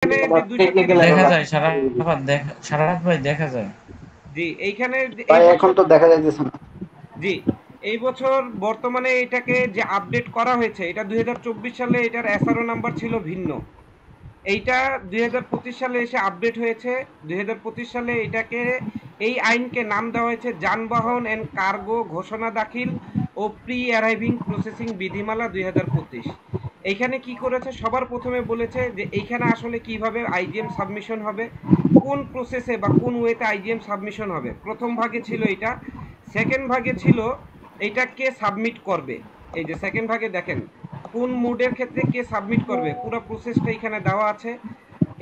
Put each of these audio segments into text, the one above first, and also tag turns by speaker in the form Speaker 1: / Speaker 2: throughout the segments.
Speaker 1: এখানে যে 230
Speaker 2: দেখা যায় সারা রাত ভাই দেখা যায়।
Speaker 1: জি এইখানে এই
Speaker 3: ভাই এখন
Speaker 1: বছর
Speaker 3: তো দেখা যাইতেছে না।
Speaker 1: জি এই বছর বর্তমানে এটাকে যে আপডেট করা হয়েছে, এটা 2024 সালে এটার এসআরও নাম্বার ছিল ভিন্ন। এইটা 2025 সালে এসে আপডেট হয়েছে। 2025 সালে এটাকে এই আইনকে নাম দেওয়া হয়েছে যানবাহন এন্ড কার্গো ঘোষণা দাখিল ও প্রি অ্যারাইভিং প্রসেসিং বিধিমালা 2025। এইখানে কি করেছে, সবার প্রথমে বলেছে যে এইখানে আসলে কিভাবে আইজিএম সাবমিশন হবে, কোন প্রসেসে বা কোন ওয়েতে আইজিএম সাবমিশন হবে। প্রথম ভাগে ছিল এটা। সেকেন্ড ভাগে ছিল এইটা কে সাবমিট করবে। এই যে সেকেন্ড ভাগে দেখেন কোন মোডের ক্ষেত্রে কে সাবমিট করবে, পুরো প্রসেসটা এখানে দেওয়া আছে।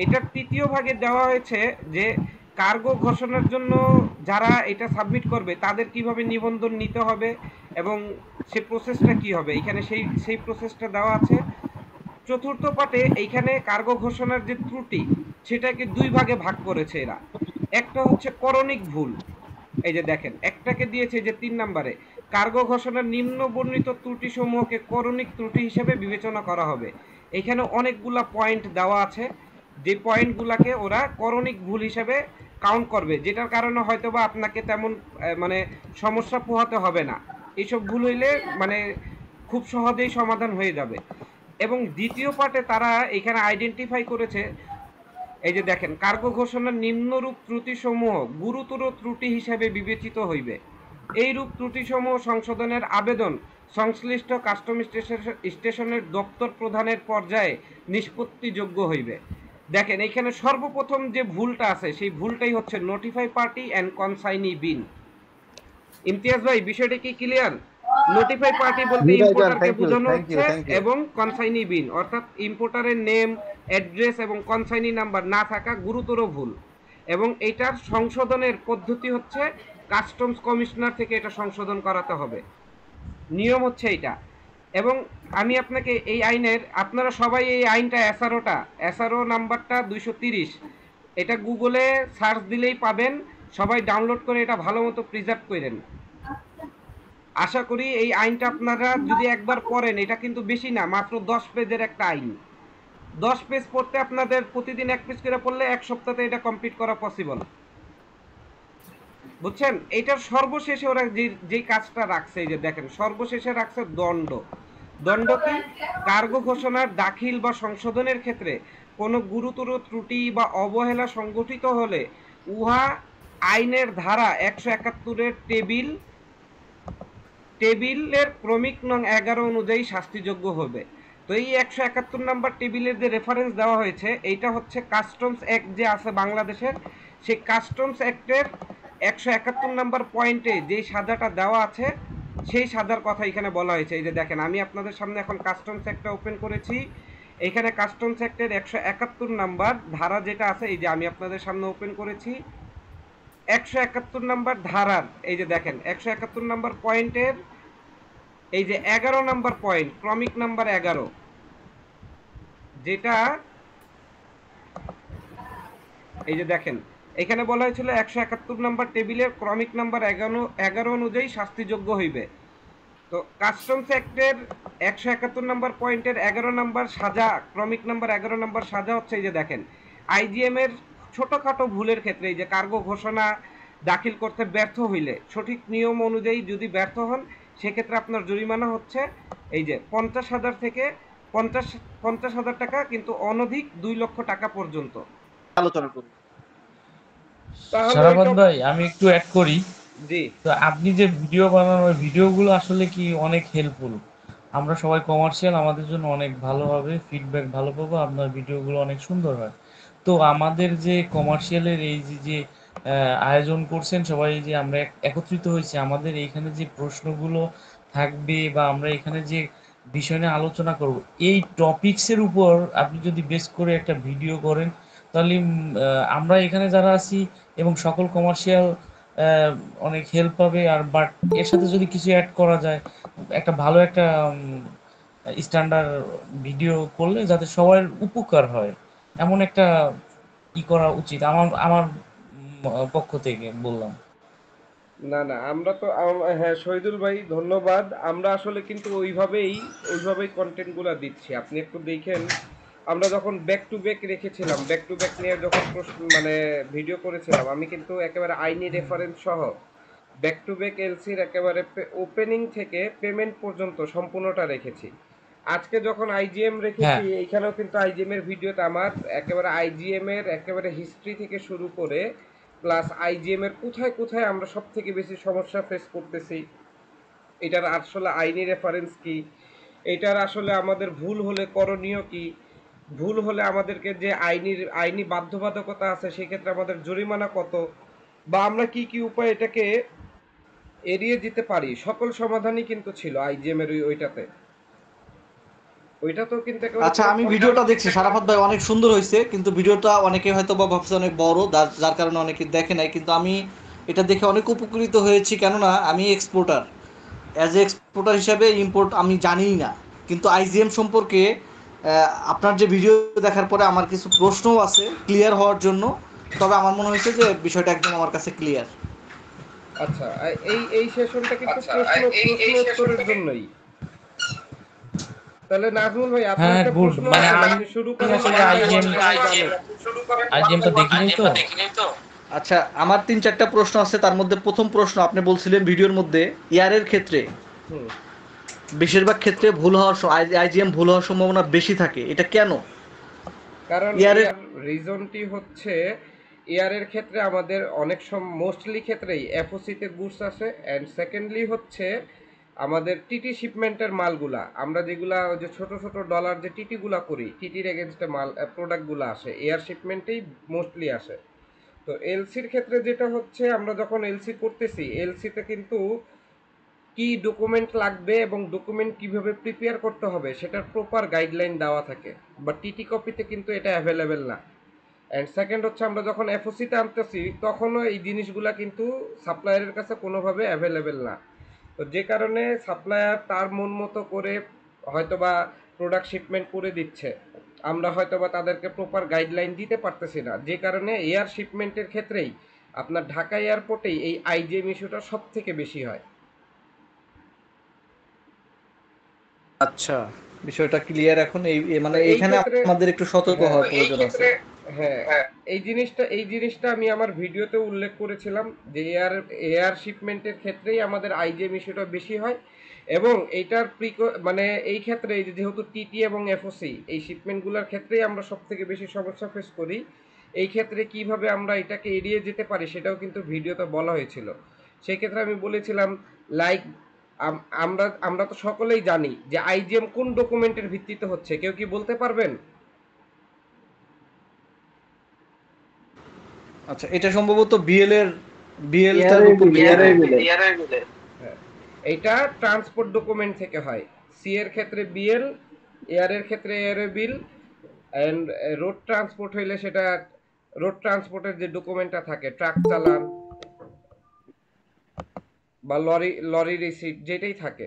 Speaker 1: এটার তৃতীয় ভাগে দেওয়া হয়েছে যে কার্গো ঘোষণার জন্য যারা এটা সাবমিট করবে তাদের কিভাবে নিবন্ধন নিতে হবে এবং সে প্রসেসটা কি হবে, এখানে সেই সেই প্রসেসটা দেওয়া আছে। চতুর্থ পার্টে এইখানে কার্গো ঘোষণার যে ত্রুটি সেটাকে দুই ভাগে ভাগ করেছে এরা। একটা হচ্ছে করণিক ভুল, এই যে দেখেন একটাকে দিয়েছে যে 3 নম্বরে কার্গো ঘোষণার নিম্ন বর্ণিত ত্রুটি সমূহকে করণিক ত্রুটি হিসেবে বিবেচনা করা হবে। এখানে অনেকগুলা পয়েন্ট দেওয়া আছে, যে পয়েন্টগুলাকে ওরা করণিক ভুল হিসেবে কাউন্ট করবে, যেটার কারণে হয়তোবা আপনাকে তেমন মানে সমস্যা পোহাতে হবে না। এইসব ভুল হইলে মানে খুব সহজেই সমাধান হয়ে যাবে। এবং দ্বিতীয় পার্টে তারা এখানে আইডেন্টিফাই করেছে, এই যে দেখেন কার্গো ঘোষণার নিম্নরূপ ত্রুটিসমূহ গুরুতর ত্রুটি হিসেবে বিবেচিত হইবে। এইরূপ ত্রুটিসমূহ সংশোধনের আবেদন সংশ্লিষ্ট কাস্টম স্টেশনের দপ্তর প্রধানের পর্যায়ে নিষ্পত্তিযোগ্য হইবে। দেখেন এখানে সর্বপ্রথম যে ভুলটা আছে সেই ভুলটাই হচ্ছে নোটিফাই পার্টি অ্যান্ড কনসাইনি বিন। ইমতিয়াজ ভাই বিষয়টা কি ক্লিয়ার? নোটিফাই পার্টি বলতে
Speaker 4: জি ভাইজান,
Speaker 1: ইম্পোর্টারকে
Speaker 4: থ্যাংক ইউ
Speaker 1: বোঝানো
Speaker 4: থ্যাংক ইউ
Speaker 1: হচ্ছে,
Speaker 4: থ্যাংক ইউ।
Speaker 1: এবং কনসাইনি বিন অর্থাৎ ইম্পোর্টারের নেম, অ্যাড্রেস এবং কনসাইনি নাম্বার না থাকা গুরুতর ভুল। এবং এটার সংশোধনের পদ্ধতি হচ্ছে কাস্টমস কমিশনার থেকে এটা সংশোধন করাতে হবে, নিয়ম হচ্ছে এইটা। এবং আমি আপনাকে এই আইনের, আপনারা সবাই এই আইনটা এসআরও নাম্বারটা 230, এটা গুগলে সার্চ দিলেই পাবেন। সবাই ডাউনলোড করে এটা ভালো মতো প্রিজার্ভ করেন। আশা করি এই আইনটা আপনারা যদি একবার পড়েন, এটা কিন্তু বেশি না, মাত্র 10 পেজের একটা আইন। 10 পেজ পড়তে আপনাদের প্রতিদিন 1 পেজ করে পড়লে 1 সপ্তাহে এটা কমপ্লিট করা পসিবল। বুঝছেন? এইটার সর্বশেষে ওরা যে কাজটা রাখছে, এই যে দেখেন সর্বশেষে রাখছে দণ্ড। দণ্ড কি? কার্গো ঘোষণার দাখিল বা সংশোধনের ক্ষেত্রে কোনো গুরুতর ত্রুটি বা অবহেলা সংঘটিত হলে উহা আইনের ধারা 171-এর টেবিলের ক্রমিক নং 11 অনুযায়ী শাস্তিযোগ্য হবে। তো এই 171 নাম্বার টেবিলের যে রেফারেন্স দেওয়া হয়েছে, এইটা হচ্ছে কাস্টমস অ্যাক্ট যে আছে বাংলাদেশের, সেই কাস্টমস অ্যাক্টের 171 নাম্বার পয়েন্টে যেই সাজাটা দেওয়া আছে সেই সাজার কথা এখানে বলা হয়েছে। এই যে দেখেন আমি আপনাদের সামনে এখন কাস্টমস অ্যাক্টটা ওপেন করেছি। এখানে কাস্টমস অ্যাক্টের 171 নাম্বার ধারা যেটা আছে, এই যে আমি আপনাদের সামনে ওপেন করেছি। 171 নাম্বার ধারার এই যে দেখেন 171 নাম্বার পয়েন্টের এই যে 11 নাম্বার পয়েন্ট, ক্রমিক নাম্বার 11, যেটা এই যে দেখেন এখানে বলা হয়েছিল 171 নাম্বার টেবিলের ক্রমিক নাম্বার 11 অনুযায়ী শাস্তিযোগ্য হইবে। তো কাস্টমস অ্যাক্টের 171 নাম্বার পয়েন্টের 11 নাম্বার সাজা, ক্রমিক নাম্বার 11 নাম্বার সাজা হচ্ছে এই যে দেখেন আইজিএম এর ছোটখাটো ভুলের ক্ষেত্রে, এই যে কার্গো ঘোষণা দাখিল করতে ব্যর্থ হইলে, সঠিক নিয়ম অনুযায়ী যদি ব্যর্থ হন, সেক্ষেত্রে আপনার জরিমানা হচ্ছে এই যে 50,000 থেকে 50,000 টাকা, কিন্তু অনধিক 2 লক্ষ টাকা পর্যন্ত।
Speaker 4: আলোচনা করুন।
Speaker 1: তাহলে
Speaker 2: সারাবাদ
Speaker 1: ওইসব
Speaker 2: ভাই আমি একটু অ্যাড করি।
Speaker 1: জি
Speaker 2: তো আপনি যে ভিডিও বানান ওই ভিডিওগুলো আসলে কি অনেক হেল্পফুল। আমরা সবাই কমার্শিয়াল, আমাদের জন্য অনেক ভালো হবে, ফিডব্যাক ভালো পাবো, আপনার ভিডিওগুলো অনেক সুন্দর হয়। তো আমাদের যে কমার্শিয়ালের এই যে যে আয়োজন করছেন সবাই, যে আমরা একত্রিত হয়েছি, আমাদের এইখানে যে প্রশ্নগুলো থাকবে বা আমরা এখানে যে বিষয় নিয়ে আলোচনা করব, এই টপিকসের উপর আপনি যদি বেস করে একটা ভিডিও করেন, তাহলে আমরা এখানে যারা আছি এবং সকল কমার্শিয়াল অনেক হেল্প পাবে। আর বাট এর সাথে যদি কিছু অ্যাড করা যায়, একটা ভালো একটা স্ট্যান্ডার্ড ভিডিও করলে যাতে সবার উপকার হয়, এমন একটা করা উচিত আমার আমার পক্ষ থেকে বললাম।
Speaker 1: না না আমরা তো হ্যাঁ শহীদুল ভাই ধন্যবাদ। আমরা আসলে কিন্তু ওইভাবেই কন্টেন্টগুলো দিচ্ছি, আপনি একটু দেখেন। আমরা যখন ব্যাক টু ব্যাক রেখেছিলাম, ব্যাক টু ব্যাক নিয়ে যখন মানে ভিডিও করেছিলাম, আমি কিন্তু একেবারে আইনি রেফারেন্স সহ ব্যাক টু ব্যাক এলসির একেবারে ওপেনিং থেকে পেমেন্ট পর্যন্ত সম্পূর্ণটা রেখেছি। আজকে যখন আইজিএম রেখেছি,
Speaker 2: হ্যাঁ
Speaker 1: এইখানেও কিন্তু আইজিএম এর ভিডিওতে আমার একেবারে আইজিএম এর একেবারে হিস্ট্রি থেকে শুরু করে প্লাস আইজিএম এর কোথায় কোথায় আমরা সব থেকে বেশি সমস্যা ফেস করতেছি, এটার আসলে আইনি রেফারেন্স কি, এটার আসলে আমাদের ভুল হলে করণীয় কি, ভুল হলে আমাদেরকে যে আইনি বাধ্যবাধকতা আছে সেক্ষেত্রে আমাদের জরিমানা কত, বা আমরা কি কি উপায় এটাকে এড়িয়ে যেতে পারি, সকল সমাধানই কিন্তু ছিল আইজিএম এর ওইটাতে। ওইটা তো কিন্তু একেবারে
Speaker 3: আচ্ছা,
Speaker 1: পুরো
Speaker 3: আমি
Speaker 1: কমপ্লিট।
Speaker 3: ভিডিওটা দেখছি সারাফাত ভাই, অনেক সুন্দর হয়েছে, কিন্তু ভিডিওটা অনেকে হয়তো বা ভাবছে অনেক বড়, যার কারণে অনেকে দেখে নাই, কিন্তু আমি এটা দেখে অনেক উপকৃত হয়েছি। কেননা আমি এক্সপোর্টার, অ্যাজ এ এক্সপোর্টার হিসাবে ইম্পোর্ট আমি জানিই না, কিন্তু আইজিএম সম্পর্কে আপনার যে ভিডিও দেখার পরে আমার কিছু প্রশ্নও আছে ক্লিয়ার হওয়ার জন্য। তবে আমার মনে হয়েছে যে বিষয়টা একদম আমার কাছে ক্লিয়ার।
Speaker 1: আচ্ছা, এই এই সেশনটা কিন্তু প্রশ্ন প্রশ্ন উত্তরের জন্যই। তাহলে নাজমুল ভাই, আপনার
Speaker 2: হ্যাঁ
Speaker 1: একটা
Speaker 2: গুড,
Speaker 1: প্রশ্ন
Speaker 2: মানে
Speaker 1: আছে,
Speaker 2: আমি
Speaker 1: আপনি শুরু করেন,
Speaker 2: আসলে
Speaker 1: ওয়ান বাই ওয়ান
Speaker 2: আইজিএম
Speaker 1: সবাই জানুক।
Speaker 2: আইজিএমটা দেখিনি তো।
Speaker 3: আচ্ছা, আমার 3-4টা প্রশ্ন আছে। তার মধ্যে প্রথম প্রশ্ন, আপনি বলছিলেন ভিডিওর মধ্যে ইয়ারের ক্ষেত্রে
Speaker 1: হুম।
Speaker 3: বেশিরভাগ ক্ষেত্রে ভুল হওয়ার আইজিএম ভুল হওয়ার সম্ভাবনা বেশি থাকে, এটা কেন?
Speaker 1: কারণ
Speaker 3: ইয়ারের
Speaker 1: এর রিজনটি হচ্ছে, এয়ারের ক্ষেত্রে আমাদের অনেক মোস্টলি ক্ষেত্রেই এফওসিতে গুডস আসে, অ্যান্ড সেকেন্ডলি হচ্ছে আমাদের টিটি শিপমেন্টের মালগুলা, আমরা যেগুলা ওই যে ছোট ছোট ডলার যে টিটিগুলা করি, টিটির এগেনস্টে মাল প্রোডাক্টগুলো আসে এয়ার শিপমেন্টেই মোস্টলি আসে। তো এলসির ক্ষেত্রে যেটা হচ্ছে, আমরা যখন এলসি করতেছি, এলসিতে কিন্তু কি ডকুমেন্ট লাগবে এবং ডকুমেন্ট কিভাবে প্রিপেয়ার করতে হবে সেটার প্রপার গাইডলাইন দেওয়া থাকে, বাট টিটি কপিতে কিন্তু এটা অ্যাভেলেবেল না। অ্যান্ড সেকেন্ড হচ্ছে, আমরা যখন এফওসিতে আনতেছি তখনও এই জিনিসগুলা কিন্তু সাপ্লায়ারের কাছে কোনোভাবে অ্যাভেলেবেল না। তো যে কারণে সাপ্লায়ার তার মন মতো করে হয়তোবা প্রোডাক্ট শিপমেন্ট করে দিচ্ছে, আমরা হয়তোবা তাদেরকে প্রপার গাইডলাইন দিতে পারতেছি না, যে কারণে এয়ার শিপমেন্টের ক্ষেত্রেই আপনার ঢাকা এয়ারপোর্টেই এই আইজিএম ইস্যুটা সব থেকে বেশি হয়।
Speaker 3: আচ্ছা, বিষয়টা ক্লিয়ার এখন।
Speaker 1: তো
Speaker 3: মানে
Speaker 1: এই
Speaker 3: এইখানে
Speaker 1: ক্ষেত্রে,
Speaker 3: আমাদের একটু সতর্ক
Speaker 1: হ্যাঁ,
Speaker 3: হওয়ার প্রয়োজন আছে।
Speaker 1: হ্যাঁ, এই জিনিসটা আমি আমার ভিডিওতে উল্লেখ করেছিলাম যে এয়ার শিপমেন্টের ক্ষেত্রেই আমাদের আইজিএম ইস্যুটা বেশি হয়, এবং এইটার মানে এই ক্ষেত্রে এই যে যেহেতু টিটি এবং এফওসি এই শিপমেন্টগুলোর ক্ষেত্রেই আমরা সব থেকে বেশি সমস্যা ফেস করি, এই ক্ষেত্রে কিভাবে আমরা এটাকে এড়িয়ে যেতে পারি সেটাও কিন্তু ভিডিওতে বলা হয়েছিল। সেই ক্ষেত্রে আমি বলেছিলাম, লাইক, আমরা আমরা তো সকলেই জানি যে আইজিএম কোন ডকুমেন্টের ভিত্তিতে হচ্ছে, কেউ কি বলতে পারবেন?
Speaker 3: আচ্ছা, এটা সম্ভবত বিএলটার উপর
Speaker 1: হ্যাঁ, এইটা ট্রান্সপোর্ট ডকুমেন্ট থেকে হয়। সি এর ক্ষেত্রে বিএল, এয়ারের ক্ষেত্রে air bill, and road transport হইলে সেটা রোড ট্রান্সপোর্টের যে ডকুমেন্টটা থাকে, ট্রাক চালান বা লরি লরি রিসিট যেটাই থাকে,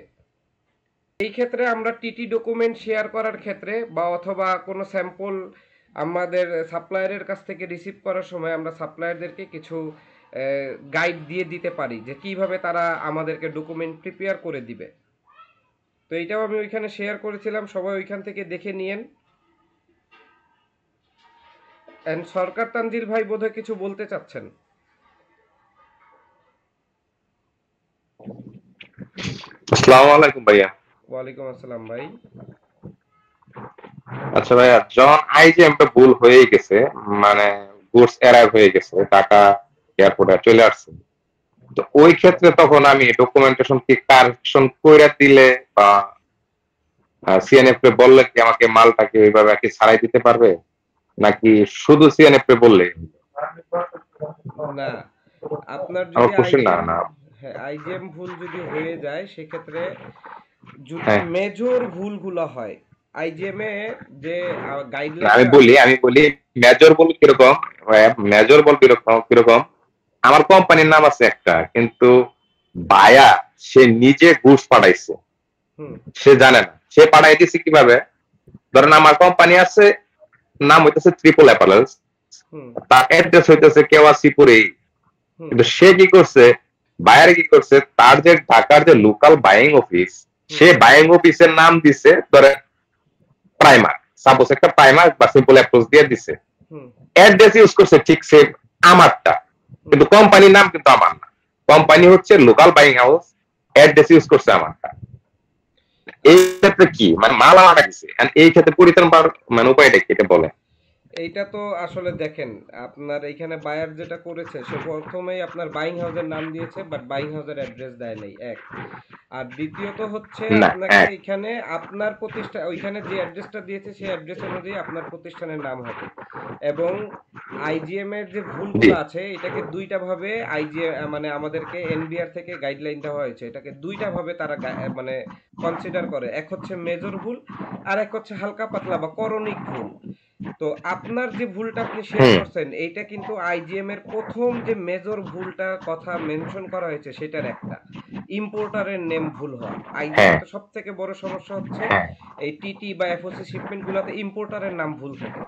Speaker 1: এই ক্ষেত্রে আমরা টিটি ডকুমেন্ট শেয়ার করার ক্ষেত্রে বা অথবা কোনো স্যাম্পল আমাদের সাপ্লায়ারের কাছ থেকে রিসিভ করার সময় আমরা সাপ্লায়ারদেরকে কিছু গাইড দিয়ে দিতে পারি যে কিভাবে তারা আমাদেরকে ডকুমেন্ট প্রিপেয়ার করে দিবে। তো এইটাও আমি ওইখানে শেয়ার করেছিলাম, সবাই ওইখান থেকে দেখে নিয়েন। অ্যান্ড সরকার তানজিল ভাই বোধহয় কিছু বলতে চাচ্ছেন।
Speaker 4: আসসালামু আলাইকুম ভাইয়া।
Speaker 1: ওয়ালাইকুম আসসালাম ভাই।
Speaker 4: আচ্ছা ভাইয়া, যখন আইজিএমটা ভুল হয়ে গেছে, মানে গুডস এরাইভ হয়ে গেছে, টাকা এয়ারপোর্টে চলে আসছে, তো ওই ক্ষেত্রে তখন আমি ডকুমেন্টেশন কি কারেকশন কইরা দিলে বা সিএনএফ কে বললে কি আমাকে মালটাকে ওইভাবে আর কি ছাড়াই দিতে পারবে, নাকি শুধু সিএনএফ কে বললে?
Speaker 1: না, আপনার
Speaker 4: আমার
Speaker 1: যদি
Speaker 4: কোশ্চেন না
Speaker 1: আইজিএম,
Speaker 4: না
Speaker 1: হ্যাঁ, আইজিএম ভুল যদি হয়ে যায় সেক্ষেত্রে যদি
Speaker 4: হ্যাঁ,
Speaker 1: মেজর ভুলগুলো হয়, আইজিএম এ যে
Speaker 4: না, আমি
Speaker 1: গাইডলাইনটা
Speaker 4: বলি
Speaker 1: আছে।
Speaker 4: আমি বলি মেজর বল কিরকম, মেজর বল কিরকম কিরকম আমার কোম্পানির নাম আছে একটা, কিন্তু বায়া সে নিজে গুডস পাঠাইছে,
Speaker 1: হুম।
Speaker 4: সে জানে না সে পাঠাই দিছে কিভাবে। ধরেন আমার কোম্পানি আছে, নাম হইতেছে ট্রিপল অ্যাপারেলস,
Speaker 1: হুম।
Speaker 4: তার অ্যাড্রেস হইতেছে কেওয়াসিপুরেই,
Speaker 1: হুম।
Speaker 4: কিন্তু সে কি করছে, বায়ারে কি করছে, তার যে ঢাকার যে লোকাল বাইং অফিস,
Speaker 1: হুম।
Speaker 4: সে বাইং অফিসের নাম দিছে ধরে প্রাইমার, সাপোজ একটা প্রাইমার বা সিম্পল অ্যাপ্রোচ দিয়ে দিছে,
Speaker 1: হুম
Speaker 4: অ্যাড্রেস ইউজ করছে ঠিক সেম আমারটা, কিন্তু কোম্পানির নাম কিন্তু আমার না, কোম্পানি হচ্ছে local buying house, address use করছে আমারটা। এই ক্ষেত্রে কি মানে মাল আমার কাছে, এই ক্ষেত্রে পরিত্রাণ পাওয়ার মানে উপায়টা কি এটা বলে?
Speaker 1: এইটা তো আসলে দেখেন, আপনার এইখানে বায়ার যেটা করেছে সে প্রথমেই আপনার বাইং হাউসের নাম দিয়েছে, বাট বাইং হাউসের অ্যাড্রেস দেয় নাই, এক। আর দ্বিতীয়ত হচ্ছে
Speaker 4: না
Speaker 1: আপনাকে
Speaker 4: এক
Speaker 1: এখানে আপনার প্রতিষ্ঠান ওইখানে যে অ্যাড্রেসটা দিয়েছে সেই অ্যাড্রেস অনুযায়ী আপনার প্রতিষ্ঠানের নাম হবে। এবং আইজিএম এর যে
Speaker 4: জি
Speaker 1: ভুলগুলো আছে এটাকে দুইটা ভাবে মানে আমাদেরকে এনবিআর থেকে গাইডলাইন দেওয়া হয়েছে, এটাকে দুইটা ভাবে তারা মানে কনসিডার করে, এক হচ্ছে মেজর ভুল আর এক হচ্ছে হালকা পাতলা বা করণিক ভুল। তো আপনার যে ভুলটা আপনি শেয়ার
Speaker 4: হুম
Speaker 1: করছেন এইটা কিন্তু আইজিএম এর প্রথম যে মেজর ভুলটার কথা মেনশন করা হয়েছে সেটার একটা, ইম্পোর্টারের নেম ভুল হওয়া। আইজিএম
Speaker 4: হ্যাঁ
Speaker 1: এর তো সব থেকে বড় সমস্যা হচ্ছে
Speaker 4: হ্যাঁ
Speaker 1: এই টিটি বা এফওসি শিপমেন্ট গুলাতে ইম্পোর্টারের নাম ভুল থাকে।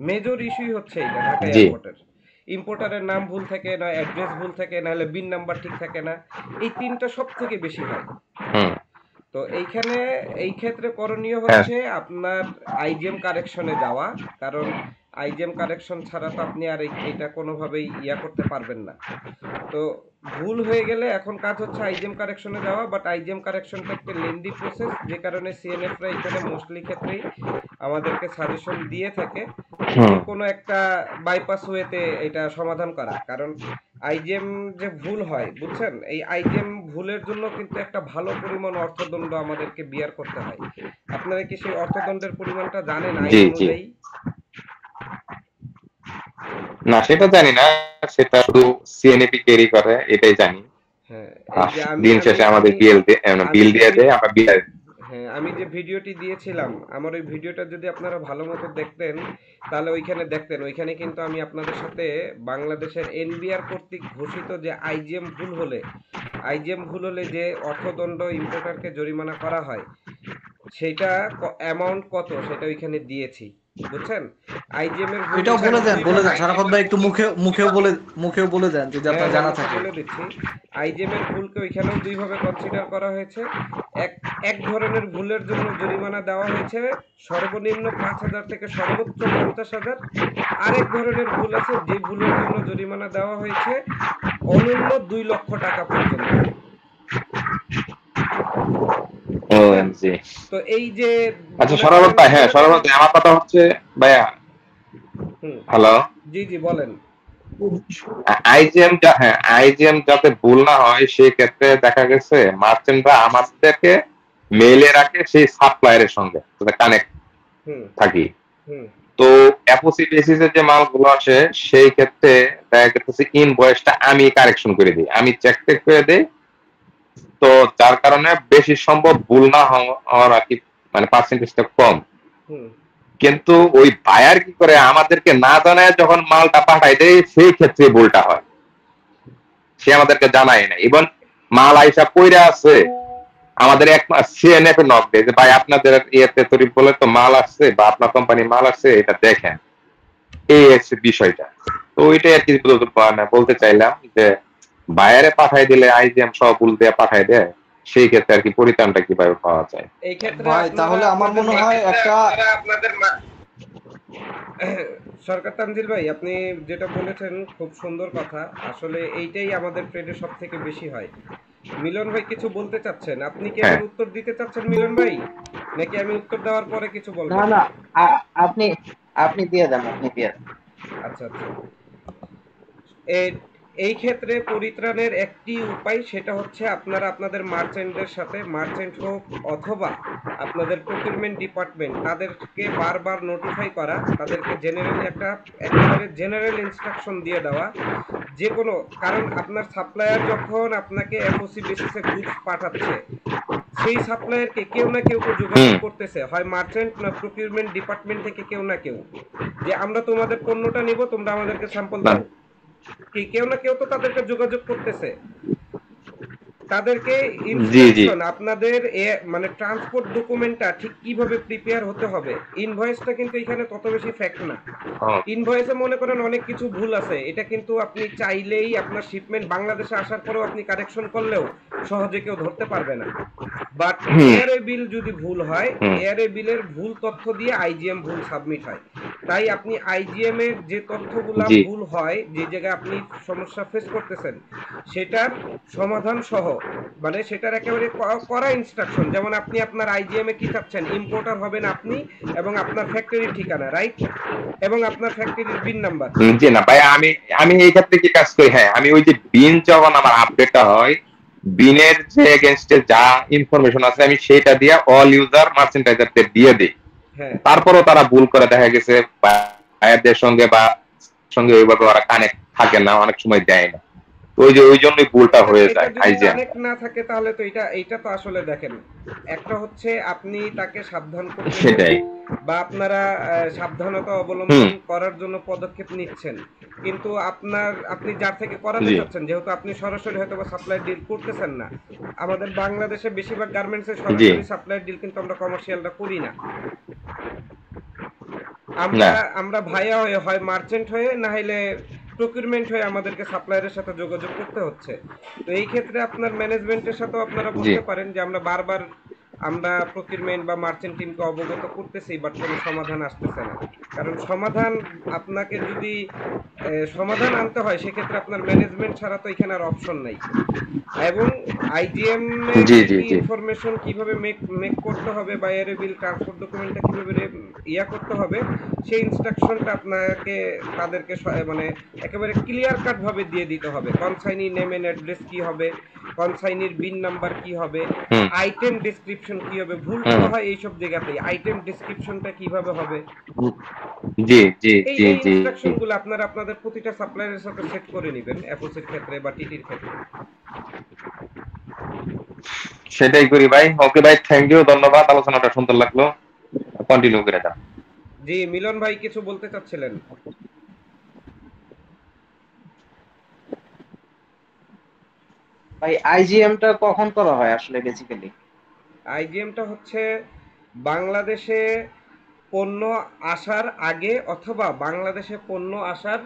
Speaker 1: মেজর ইস্যুই হচ্ছে এটা ঢাকা
Speaker 4: জি
Speaker 1: এয়ারপোর্টের, ইম্পোর্টারের নাম ভুল থাকে, না অ্যাড্রেস ভুল থাকে, না হলে বিন নাম্বার ঠিক থাকে না, এই তিনটা সব থেকে বেশি হয়।
Speaker 4: হুম
Speaker 1: তো এইখানে এই ক্ষেত্রে করণীয়
Speaker 4: হ্যাঁ
Speaker 1: হচ্ছে আপনার আইজিএম কারেকশনে যাওয়া, কারণ আইজিএম কারেকশন ছাড়া তো আপনি আর এটা কোনোভাবেই ইয়া করতে পারবেন না। তো ভুল হয়ে গেলে এখন কাজ হচ্ছে আইজিএম কারেকশনে যাওয়া, বাট আইজিএম কারেকশনটা একটা লেন্দি প্রসেস, যে কারণে সিএনএফরা এখানে মোস্টলি ক্ষেত্রেই আমাদেরকে সাজেশন দিয়ে থাকে
Speaker 4: হুম
Speaker 1: যে কোনো একটা বাইপাস ওয়েতে এটা সমাধান করা। কারণ আইজিএম যে ভুল হয় বুঝছেন, এই আইজিএম ভুলের জন্য কিন্তু একটা ভালো পরিমাণ অর্থদণ্ড আমাদেরকে বিয়ার করতে হয়। আপনারা কি সেই অর্থদণ্ডের পরিমাণটা জানেন আইন
Speaker 4: জি জি
Speaker 1: অনুযায়ী?
Speaker 4: না সেটা জানি না, সেটা শুধু সিএনএপি ক্যারি করে এটাই জানি।
Speaker 1: হ্যাঁ, এই যে আমি
Speaker 4: দিন
Speaker 1: আমি
Speaker 4: শেষে
Speaker 1: আমি
Speaker 4: আমাদের
Speaker 1: আমি
Speaker 4: বিল
Speaker 1: যে
Speaker 4: দিয়ে দেয়, আমরা বিল।
Speaker 1: হ্যাঁ, আমি যে ভিডিওটি দিয়েছিলাম, আমার ওই ভিডিওটা যদি আপনারা ভালো মতো দেখতেন তাহলে ওইখানে দেখতেন, ওইখানে কিন্তু আমি আপনাদের সাথে বাংলাদেশের এনবিআর কর্তৃক ঘোষিত যে আইজিএম ভুল হলে যে অর্থদণ্ড ইম্পোর্টারকে জরিমানা করা হয় সেইটা অ্যামাউন্ট কত সেটা ওইখানে দিয়েছি, বুঝছেন? আইজিএম এর ভুল
Speaker 3: এটাও
Speaker 1: এখানে দুই
Speaker 3: বলে দেন
Speaker 1: ভাবে।
Speaker 3: সারাফত ভাই, একটু মুখেও বলে দেন যদি
Speaker 1: হ্যাঁ
Speaker 3: আপনার
Speaker 1: হ্যাঁ,
Speaker 3: জানা
Speaker 1: মুখে
Speaker 3: থাকে।
Speaker 1: বলে দিচ্ছি। আইজিএম এর ভুলকে ওইখানেও দুই ভাবে কনসিডার করা হয়েছে। এক এক ধরনের ভুলের জন্য জরিমানা দেওয়া হয়েছে সর্বনিম্ন 5,000 থেকে সর্বোচ্চ 50,000। আরেক ধরনের ভুল আছে যে ভুলের জন্য জরিমানা দেওয়া হয়েছে অনূন্য 2 লক্ষ টাকা পর্যন্ত।
Speaker 4: ওএমজি।
Speaker 1: তো এই যে
Speaker 4: আচ্ছা
Speaker 1: ভুলের
Speaker 4: সরবত ভাই, হ্যাঁ
Speaker 1: কারণগুলো
Speaker 4: সরবত ভাই, আমার কথা হচ্ছে ভাইয়া,
Speaker 1: হুম,
Speaker 4: হ্যালো,
Speaker 1: জি জি বলেন।
Speaker 4: আইজিএম যাতে ভুল না হয় সেই ক্ষেত্রে দেখা গেছে মার্চেন্টরা আমাদেরকে মেইলে রাখে সেই সাপ্লায়ারের সঙ্গে কানেক্ট
Speaker 1: হুম
Speaker 4: থাকি।
Speaker 1: হুম
Speaker 4: তো এফওসি বেসিসে যে মালগুলো আসে সেই ক্ষেত্রে দেখা গেছে ইনভয়েসটা আমি কারেকশন করে দিই, আমি চেক করে দিই। তো যার কারণে বেশি সম্ভব ভুল না হওয়ার আর কি, মানে পার্সেন্টেজটা কম।
Speaker 1: হুম
Speaker 4: কিন্তু ওই বায়ার কি করে আমাদেরকে না জানায় যখন মালটা পাঠাই দেয় সেই ক্ষেত্রে ভুলটা হয়, সে আমাদেরকে জানায় না। এবং মাল আইসা পইরা আছে, আমাদের এক মাস সিএনএফ এ নক দেয় যে ভাই আপনাদের ইয়েতে তরিফ বলে তো মাল আসছে বা আপনার কোম্পানি মাল আসছে, এটা দেখেন। এই হচ্ছে বিষয়টা। তো ওইটাই আর কি বলতে চাইলাম যে বায়ারে পাঠাই দিলে আইজিএম সব ভুল দিয়ে পাঠাই দেয়, সেই ক্ষেত্রে আর কি পরিত্রাণটা কিভাবে পাওয়া যায়?
Speaker 1: এই ক্ষেত্রে
Speaker 3: ভাই তাহলে আমার মনে হয় একটা
Speaker 1: আপনাদের সরকার তানজিল ভাই, আপনি যেটা বলেছেন খুব সুন্দর কথা, আসলে এইটাই আমাদের ট্রেডে সব থেকে বেশি হয়। মিলন ভাই কিছু বলতে চাচ্ছেন, আপনি কি
Speaker 4: হ্যাঁ
Speaker 1: এবার উত্তর দিতে চাচ্ছেন মিলন ভাই, নাকি আমি উত্তর দেওয়ার পরে কিছু
Speaker 5: না
Speaker 1: বলবেন?
Speaker 5: না, আপনি আপনি দিয়ে দেন, আপনি দিয়ে দেন।
Speaker 1: আচ্ছা আচ্ছা, এই ক্ষেত্রে পরিত্রাণের একটি উপায়, সেটা হচ্ছে আপনারা আপনাদের মার্চেন্টদের সাথে, মার্চেন্ট হোক অথবা আপনাদের প্রকিউরমেন্ট ডিপার্টমেন্ট, তাদেরকে বারবার নোটিফাই করা, তাদেরকে জেনারেলি একেবারে জেনারেল ইনস্ট্রাকশন দিয়ে দেওয়া যে কোনো, কারণ আপনার সাপ্লায়ার যখন আপনাকে এফওসি বেসিসে গুডস পাঠাচ্ছে সেই সাপ্লায়ারকে কেউ না কেউ যোগাযোগ করতেছে, হয় মার্চেন্ট না প্রকিউরমেন্ট ডিপার্টমেন্ট থেকে কেউ না কেউ, যে আমরা তোমাদের পণ্যটা নিব, তোমরা আমাদেরকে স্যাম্পল দাও। কি কেউ না কেউ তো তাদেরকে যোগাযোগ করতেছে, তাদেরকে
Speaker 4: জি জি
Speaker 1: ইনস্ট্রাকশন আপনাদের মানে ট্রান্সপোর্ট ডকুমেন্টটা ঠিক কিভাবে প্রিপেয়ার হতে হবে। ইনভয়েসটা কিন্তু এখানে তত বেশি ফ্যাক্ট না। ইনভয়েসে মনে করেন অনেক কিছু ভুল আছে, এটা কিন্তু আপনি চাইলেই আপনার শিপমেন্ট বাংলাদেশে আসার পরেও আপনি কারেকশন করলেও সহজে কেউ ধরতে পারবে না। বাট
Speaker 4: হুম
Speaker 1: এয়ারে বিল যদি ভুল হয়,
Speaker 4: হুম
Speaker 1: এয়ারে বিলের ভুল তথ্য দিয়ে আইজিএম ভুল সাবমিট হয়। তাই আপনি আইজিএম এর যে তথ্যগুলা
Speaker 4: জি
Speaker 1: ভুল হয়, যে জায়গায় আপনি সমস্যা ফেস করতেছেন, সেটার সমাধান সহ, মানে সেটার একেবারে করা ইনস্ট্রাকশন, যেমন আপনি আপনার আইজিএম এ কি চাচ্ছেন, ইম্পোর্টার হবেন আপনি এবং আপনার ফ্যাক্টরির ঠিকানা, রাইট, এবং আপনার ফ্যাক্টরির বিন নাম্বার।
Speaker 4: জি না ভাই, আমি আমি এই ক্ষেত্রে কি কাজ করি, হ্যাঁ আমি ওই যে বিন যখন আমার আপডেটটা হয়, বিনের যে এগেনস্টে যা ইনফরমেশন আছে আমি সেটা দিয়ে অল ইউজার মার্চেন্টাইজারদের দিয়ে দিই।
Speaker 1: হ্যাঁ,
Speaker 4: তারপরও তারা ভুল করে, দেখা গেছে বায়ারদের সঙ্গে বা সঙ্গে ওইভাবে ওরা কানেক্ট থাকে না, অনেক সময় দেয় না। তো ওই যে ওই জন্যই ভুলটা
Speaker 1: এটা
Speaker 4: হয়ে
Speaker 1: এটা
Speaker 4: যায়
Speaker 1: যদি
Speaker 4: আইজিএমটা।
Speaker 1: কানেক্ট না থাকে তাহলে তো এটা তো আসলে দেখেন, একটা হচ্ছে আপনি তাকে সাবধান করতেছেন
Speaker 4: সেটাই।
Speaker 1: বা আপনারা সাবধানতা
Speaker 4: হুম।
Speaker 1: অবলম্বন করার জন্য পদক্ষেপ নিচ্ছেন, কিন্তু আপনি যার থেকে করাতে
Speaker 4: জি
Speaker 1: চাচ্ছেন, যেহেতু আপনি সরাসরি হয়তো বা সাপ্লাই ডিল করতেছেন না, আমাদের বাংলাদেশে বেশিরভাগ গার্মেন্টসের
Speaker 4: জি
Speaker 1: সরাসরি সাপ্লাই ডিল কিন্তু আমরা কমার্শিয়ালটা করি না। আমরা
Speaker 4: না
Speaker 1: আমরা ভাইয়া হয়ে, হয় মার্চেন্ট হয়ে, না হলে প্রকিউরমেন্ট হয়ে আমাদেরকে সাপ্লায়ারের সাথে যোগাযোগ করতে হচ্ছে। তো এই ক্ষেত্রে আপনার ম্যানেজমেন্টের সাথেও আপনারা
Speaker 4: জি
Speaker 1: বলতে পারেন যে আমরা বারবার আমরা প্রকিউরমেন্ট বা মার্চেন্ট টিমকে অবগত করতেছি, বাট কোনো সমাধান আসতেছে না। কারণ সমাধান, আপনাকে যদি সমাধান আনতে হয়, সেক্ষেত্রে আপনার ম্যানেজমেন্ট ছাড়া তো এখানে আর অপশন নাই। এবং আইজিএম এর
Speaker 4: জি
Speaker 1: কি
Speaker 4: জি
Speaker 1: কি
Speaker 4: জি
Speaker 1: ইনফরমেশন কিভাবে মেক মেক করতে হবে, বা এর বিল ট্রান্সপোর্ট ডকুমেন্টটা কিভাবে ইয়া করতে হবে, সেই ইনস্ট্রাকশনটা আপনাকে তাদেরকে মানে একেবারে ক্লিয়ার কাট ভাবে দিয়ে দিতে হবে। কনসাইনি নেম এন্ড অ্যাড্রেস কি হবে, কনসাইনির বিন নাম্বার কি হবে,
Speaker 4: হুম
Speaker 1: আইটেম ডেসক্রিপশন কি হবে, ভুলটা
Speaker 4: হুম
Speaker 1: তো হয় এইসব জায়গাতেই, আইটেম ডেসক্রিপশনটা কিভাবে হবে,
Speaker 4: হুম, জি জি
Speaker 1: এই
Speaker 4: জি
Speaker 1: এই
Speaker 4: জি জি।
Speaker 1: ইনস্ট্রাকশন গুলো আপনারা আপনাদের প্রতিটা সাপ্লায়ারের সাথে সেট করে নেবেন, এফওসির ক্ষেত্রে বা টিটির ক্ষেত্রে।
Speaker 4: সেটাই করি ভাই। ওকে ভাই, থ্যাংক ইউ, ধন্যবাদ, আলোচনাটা সুন্দর লাগলো। কন্টিনিউ করে দাও।
Speaker 1: জি, মিলন ভাই কিছু বলতে চাচ্ছিলেন?
Speaker 5: ভাই আইজিএম টা কখন করা হয় আসলে বেসিক্যালি?
Speaker 1: আইজিএমটা হচ্ছে বাংলাদেশে পণ্য আসার আগে, অথবা বাংলাদেশে পণ্য আসার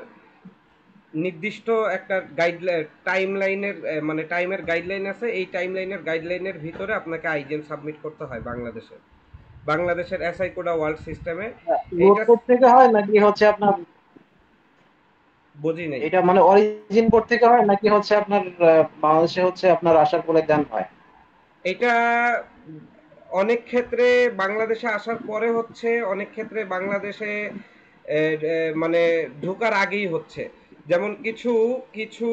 Speaker 1: নির্দিষ্ট একটা গাইডলাইন, টাইম লাইনের, মানে টাইমের গাইডলাইন আছে, এই টাইম লাইনের গাইডলাইনের ভিতরে আপনাকে আইজিএম সাবমিট করতে হয় বাংলাদেশে, বাংলাদেশের এসআই কোডা ওয়ার্ল্ড সিস্টেমে।
Speaker 5: লোড
Speaker 1: এইটা
Speaker 5: কোড থেকে হয় নাকি হচ্ছে আপনার,
Speaker 1: বুঝি নাই।
Speaker 5: এটা মানে অরিজিন কোড থেকে হয় নাকি হচ্ছে আপনার বাংলাদেশে হচ্ছে আপনার আসার পরে দেন হয়?
Speaker 1: এটা অনেক ক্ষেত্রে বাংলাদেশে আসার পরে হচ্ছে, অনেক ক্ষেত্রে বাংলাদেশে মানে ঢোকার আগেই হচ্ছে। যেমন কিছু কিছু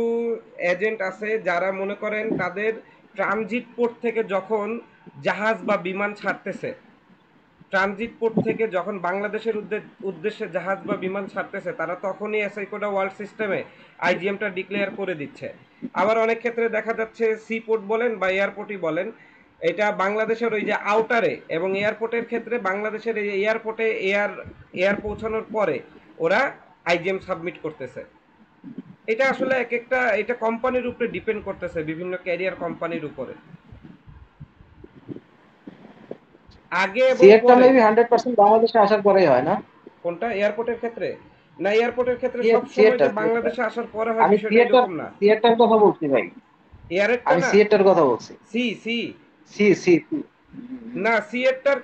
Speaker 1: এজেন্ট আছে যারা মনে করেন তাদের ট্রানজিট পোর্ট থেকে যখন জাহাজ বা বিমান ছাড়তেছে, ট্রানজিট পোর্ট থেকে যখন বাংলাদেশের উদ্দেশ্যে জাহাজ বা বিমান ছাড়তেছে, তারা তখনই এসআই কোডা ওয়ার্ল্ড সিস্টেমে আইজিএমটা ডিক্লেয়ার করে দিচ্ছে। আবার অনেক ক্ষেত্রে দেখা যাচ্ছে সি পোর্ট বলেন বা এয়ারপোর্টই বলেন, এটা বাংলাদেশের ওই যে আউটারে, এবং এয়ারপোর্টের ক্ষেত্রে বাংলাদেশের এই এয়ারপোর্টে এয়ার পৌঁছানোর পরে ওরা আইজিএম সাবমিট করতেছে। এটা আসলে এক একটা, এটা কোম্পানির উপরে ডিপেন্ড করতেছে, বিভিন্ন ক্যারিয়ার কোম্পানির উপরে, আগে এবং
Speaker 5: সিএরটা
Speaker 1: পরে।
Speaker 5: মেবি 100% বাংলাদেশে আসার পরেই হয় না?
Speaker 1: কোনটা, এয়ারপোর্টের ক্ষেত্রে? না, এয়ারপোর্টের ক্ষেত্রে সব সময়
Speaker 5: সিএরটা
Speaker 1: যে
Speaker 5: সিএরটা
Speaker 1: বাংলাদেশে আসার পরে হয়,
Speaker 5: আমি
Speaker 1: বিষয়টা
Speaker 5: সিএরটার
Speaker 1: এরকম না।
Speaker 5: সিএরটার কথা বলছি ভাই।
Speaker 1: এয়ারেরটা
Speaker 5: আমি
Speaker 1: না,
Speaker 5: সিএরটার কথা বলছি।
Speaker 1: C C
Speaker 5: C C C.
Speaker 1: না, সিএরটার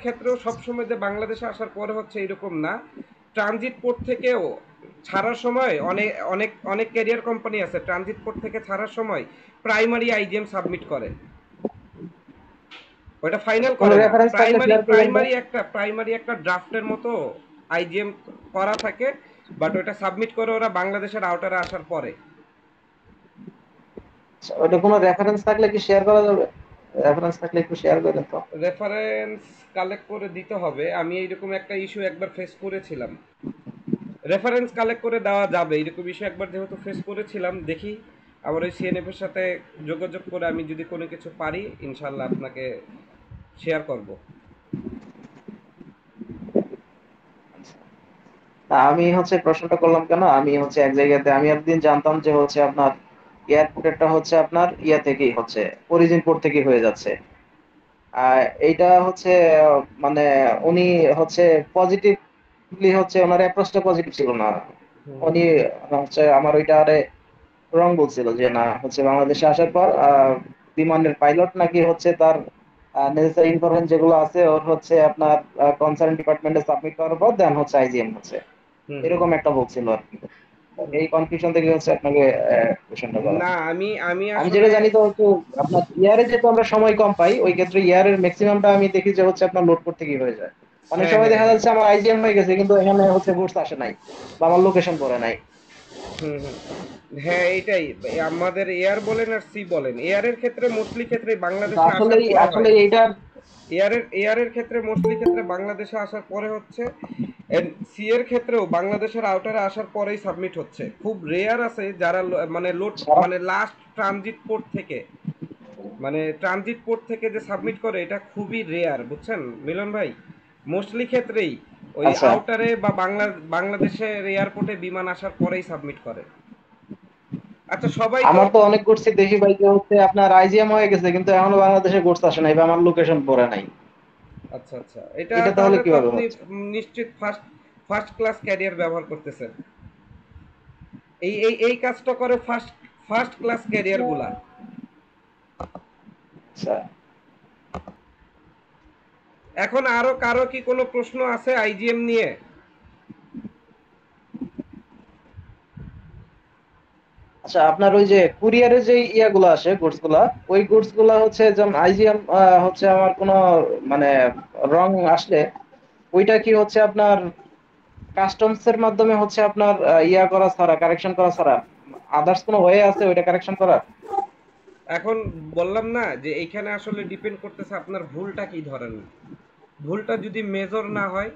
Speaker 1: ক্ষেত্রেও সবসময় যে বাংলাদেশে আসার পরে হচ্ছে এরকম না। ট্রানজিট পোর্ট থেকেও ছাড়ার সময় অনেক অনেক অনেক ক্যারিয়ার কোম্পানি আছে, ট্রানজিট পোর্ট থেকে ছাড়ার সময় প্রাইমারি আইজিএম সাবমিট করে, ওটা ফাইনাল
Speaker 5: কোনো
Speaker 1: করে না।
Speaker 5: রেফারেন্স থাকলে
Speaker 1: প্রাইমারি
Speaker 5: শেয়ার করবেন তো।
Speaker 1: প্রাইমারি একটা ড্রাফটের মতো আইজিএম করা থাকে, বাট ওটা সাবমিট করে ওরা বাংলাদেশের আউটারে আসার পরে।
Speaker 5: আচ্ছা, ওটা কোনো রেফারেন্স থাকলে কি শেয়ার করা যাবে? রেফারেন্স থাকলে একটু শেয়ার করেন তো।
Speaker 1: রেফারেন্স কালেক্ট করে দিতে হবে, আমি এইরকম একটা ইস্যু একবার ফেস করেছিলাম। রেফারেন্স কালেক্ট করে দেওয়া যাবে, এরকম ইস্যু একবার যেহেতু ফেস করেছিলাম, দেখি আবার ওই সিএনএফ এর সাথে যোগাযোগ করে আমি যদি কোনো কিছু পারি, ইনশাল্লাহ আপনাকে শেয়ার করব।
Speaker 5: তা আমি হচ্ছে প্রশ্নটা করলাম কেন, আমি হচ্ছে এক জায়গাতে আমি একদিন জানতাম যে হচ্ছে আপনার এয়ারপোর্টটা হচ্ছে আপনার ইয়া থেকেই হচ্ছে অরিজিন পোর্ট থেকে হয়ে যাচ্ছে। আর এইটা হচ্ছে মানে উনি হচ্ছে পজিটিভলি হচ্ছে ওনার অ্যাপ্রোচটা পজিটিভ ছিল না।
Speaker 1: হুম।
Speaker 5: উনি হচ্ছে আমার ওইটা আরে রং বলছিল যে না হচ্ছে বাংলাদেশে আসার পর বিমানের পাইলট নাকি হচ্ছে তার নেসেসারি ইনফরমেশন যেগুলো আছে ওর হচ্ছে আপনার কনসার্ন ডিপার্টমেন্টে সাবমিট করার পর দেন হচ্ছে আইজিএম হচ্ছে
Speaker 1: হুম হুম
Speaker 5: এরকম একটা বলছিল আর কি।
Speaker 1: হুম।
Speaker 5: এই কনফিউশন থেকে হচ্ছে আপনাকে কোশ্চেনটা করা।
Speaker 1: না, আমি আমি
Speaker 5: আমি
Speaker 1: আসলে
Speaker 5: যেটা জানি তো হচ্ছে আপনার ইয়ারে যেহেতু আমরা সময় কম পাই ওই ক্ষেত্রে ইয়ারের ম্যাক্সিমামটা আমি দেখি যে হচ্ছে আপনার লোড করতে কি হয়ে যায়। অনেক
Speaker 1: হ্যাঁ
Speaker 5: সময়
Speaker 1: হ্যাঁ
Speaker 5: দেখা
Speaker 1: হ্যাঁ।
Speaker 5: যাচ্ছে আমার আইজিএম হয়ে গেছে কিন্তু এখানে হচ্ছে গুডস আসে নাই বা আমার লোকেশন পড়ে নাই।
Speaker 1: হুম হুম। হ্যাঁ এইটাই, আমাদের এয়ার বলেন আর সি বলেন, এয়ারের ক্ষেত্রে মোস্টলি ক্ষেত্রে
Speaker 5: কিন্তু
Speaker 1: বাংলাদেশে আসার
Speaker 5: আসলেই
Speaker 1: পরে
Speaker 5: আসলে
Speaker 1: হয়।
Speaker 5: এইটা
Speaker 1: এয়ারের ক্ষেত্রে মোস্টলি ক্ষেত্রে বাংলাদেশে আসার পরে হচ্ছে, সি এর ক্ষেত্রেও বাংলাদেশের আউটারে আসার পরেই সাবমিট হচ্ছে। খুব রেয়ার আছে যারা মানে লোড
Speaker 5: সারা
Speaker 1: মানে লাস্ট ট্রানজিট পোর্ট থেকে, মানে ট্রানজিট পোর্ট থেকে যে সাবমিট করে এটা খুবই রেয়ার, বুঝছেন মিলন ভাই। মোস্টলি ক্ষেত্রেই ওই
Speaker 5: আচ্ছা
Speaker 1: আউটারে বা বাংলাদেশের এয়ারপোর্টে বিমান আসার পরেই সাবমিট করে। আচ্ছা সবাই তো,
Speaker 5: আমার তো অনেক গুডসই দেখি ভাই যে হচ্ছে আপনার আইজিএম হয়ে গেছে কিন্তু এখনো বাংলাদেশে গুডস আসে নাই বা আমার লোকেশন পড়ে নাই।
Speaker 1: আচ্ছা আচ্ছা, এটা
Speaker 5: এটা তাহলে
Speaker 1: তাহলে তো
Speaker 5: কিভাবে
Speaker 1: আপনি
Speaker 5: হচ্ছে?
Speaker 1: নিশ্চিত ফার্স্ট ফার্স্ট ক্লাস ক্যারিয়ার ব্যবহার করতেছেন। এই কাজটা করে ফার্স্ট ফার্স্ট ক্লাস ক্যারিয়ার গুলা।
Speaker 5: আচ্ছা
Speaker 1: এখন আরো কারো কি কোনো প্রশ্ন আছে আইজিএম নিয়ে?
Speaker 5: আচ্ছা আপনার ওই যে কুরিয়ারে যে ইয়াগুলো আসে গুডস গুলা ওই গুডস গুলা হচ্ছে যেমন আইজিএম হচ্ছে আমার কোনো মানে রং আসলে ওইটা কি হচ্ছে আপনার কাস্টমস এর মাধ্যমে হচ্ছে আপনার ইয়া করা ছাড়া কারেকশন করা ছাড়া আদার্স কোনো ওয়ে আছে ওইটা কারেকশন করার?
Speaker 1: এখন বললাম না যে এইখানে আসলে ডিপেন্ড করতেছে আপনার ভুলটা কি ধরনের। ভুলটা যদি মেজর না হয়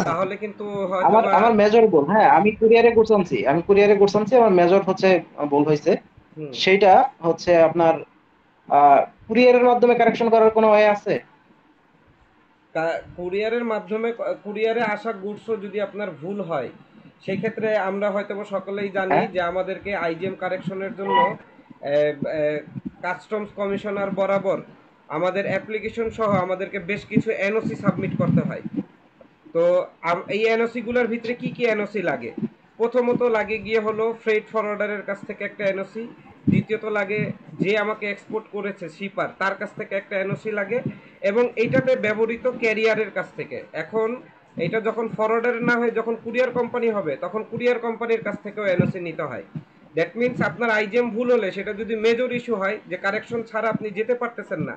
Speaker 1: তাহলে কিন্তু
Speaker 5: আমার
Speaker 1: হয়তোবা।
Speaker 5: আমার মেজর ভুল, হ্যাঁ আমি কুরিয়ারে গুডস আনছি, আমি কুরিয়ারে গুডস আনছি, আমার মেজর হচ্ছে ভুল হয়েছে।
Speaker 1: হুম।
Speaker 5: সেইটা হচ্ছে আপনার কুরিয়ারের মাধ্যমে কারেকশন করার কোনো ওয়ে আছে?
Speaker 1: কুরিয়ারের মাধ্যমে, কুরিয়ারে আসা গুডসও যদি আপনার ভুল হয়, সেই ক্ষেত্রে আমরা হয়তোবা সকলেই জানি
Speaker 5: হ্যাঁ
Speaker 1: যে আমাদেরকে আইজিএম কারেকশনের জন্য কাস্টমস কমিশনার বরাবর আমাদের অ্যাপ্লিকেশন সহ আমাদেরকে বেশ কিছু এনওসি সাবমিট করতে হয়। তো এই এনওসি গুলোর ভিতরে কি কি এনওসি লাগে? প্রথমত লাগে গিয়ে হলো ফ্রেট ফরওয়ার্ডারের কাছ থেকে একটা এনওসি, দ্বিতীয়ত লাগে যে আমাকে এক্সপোর্ট করেছে শিপার তার কাছ থেকে একটা এনওসি লাগে, এবং এইটাতে ব্যবহৃত ক্যারিয়ারের কাছ থেকে। এখন এটা যখন ফরওয়ার্ডারের না হয়ে যখন কুরিয়ার কোম্পানি হবে তখন কুরিয়ার কোম্পানির কাছ থেকেও এনওসি নিতে হয়। দ্যাট মিনস আপনার আইজিএম ভুল হলে সেটা যদি মেজর ইস্যু হয় যে কারেকশন ছাড়া আপনি যেতে পারতেছেন না,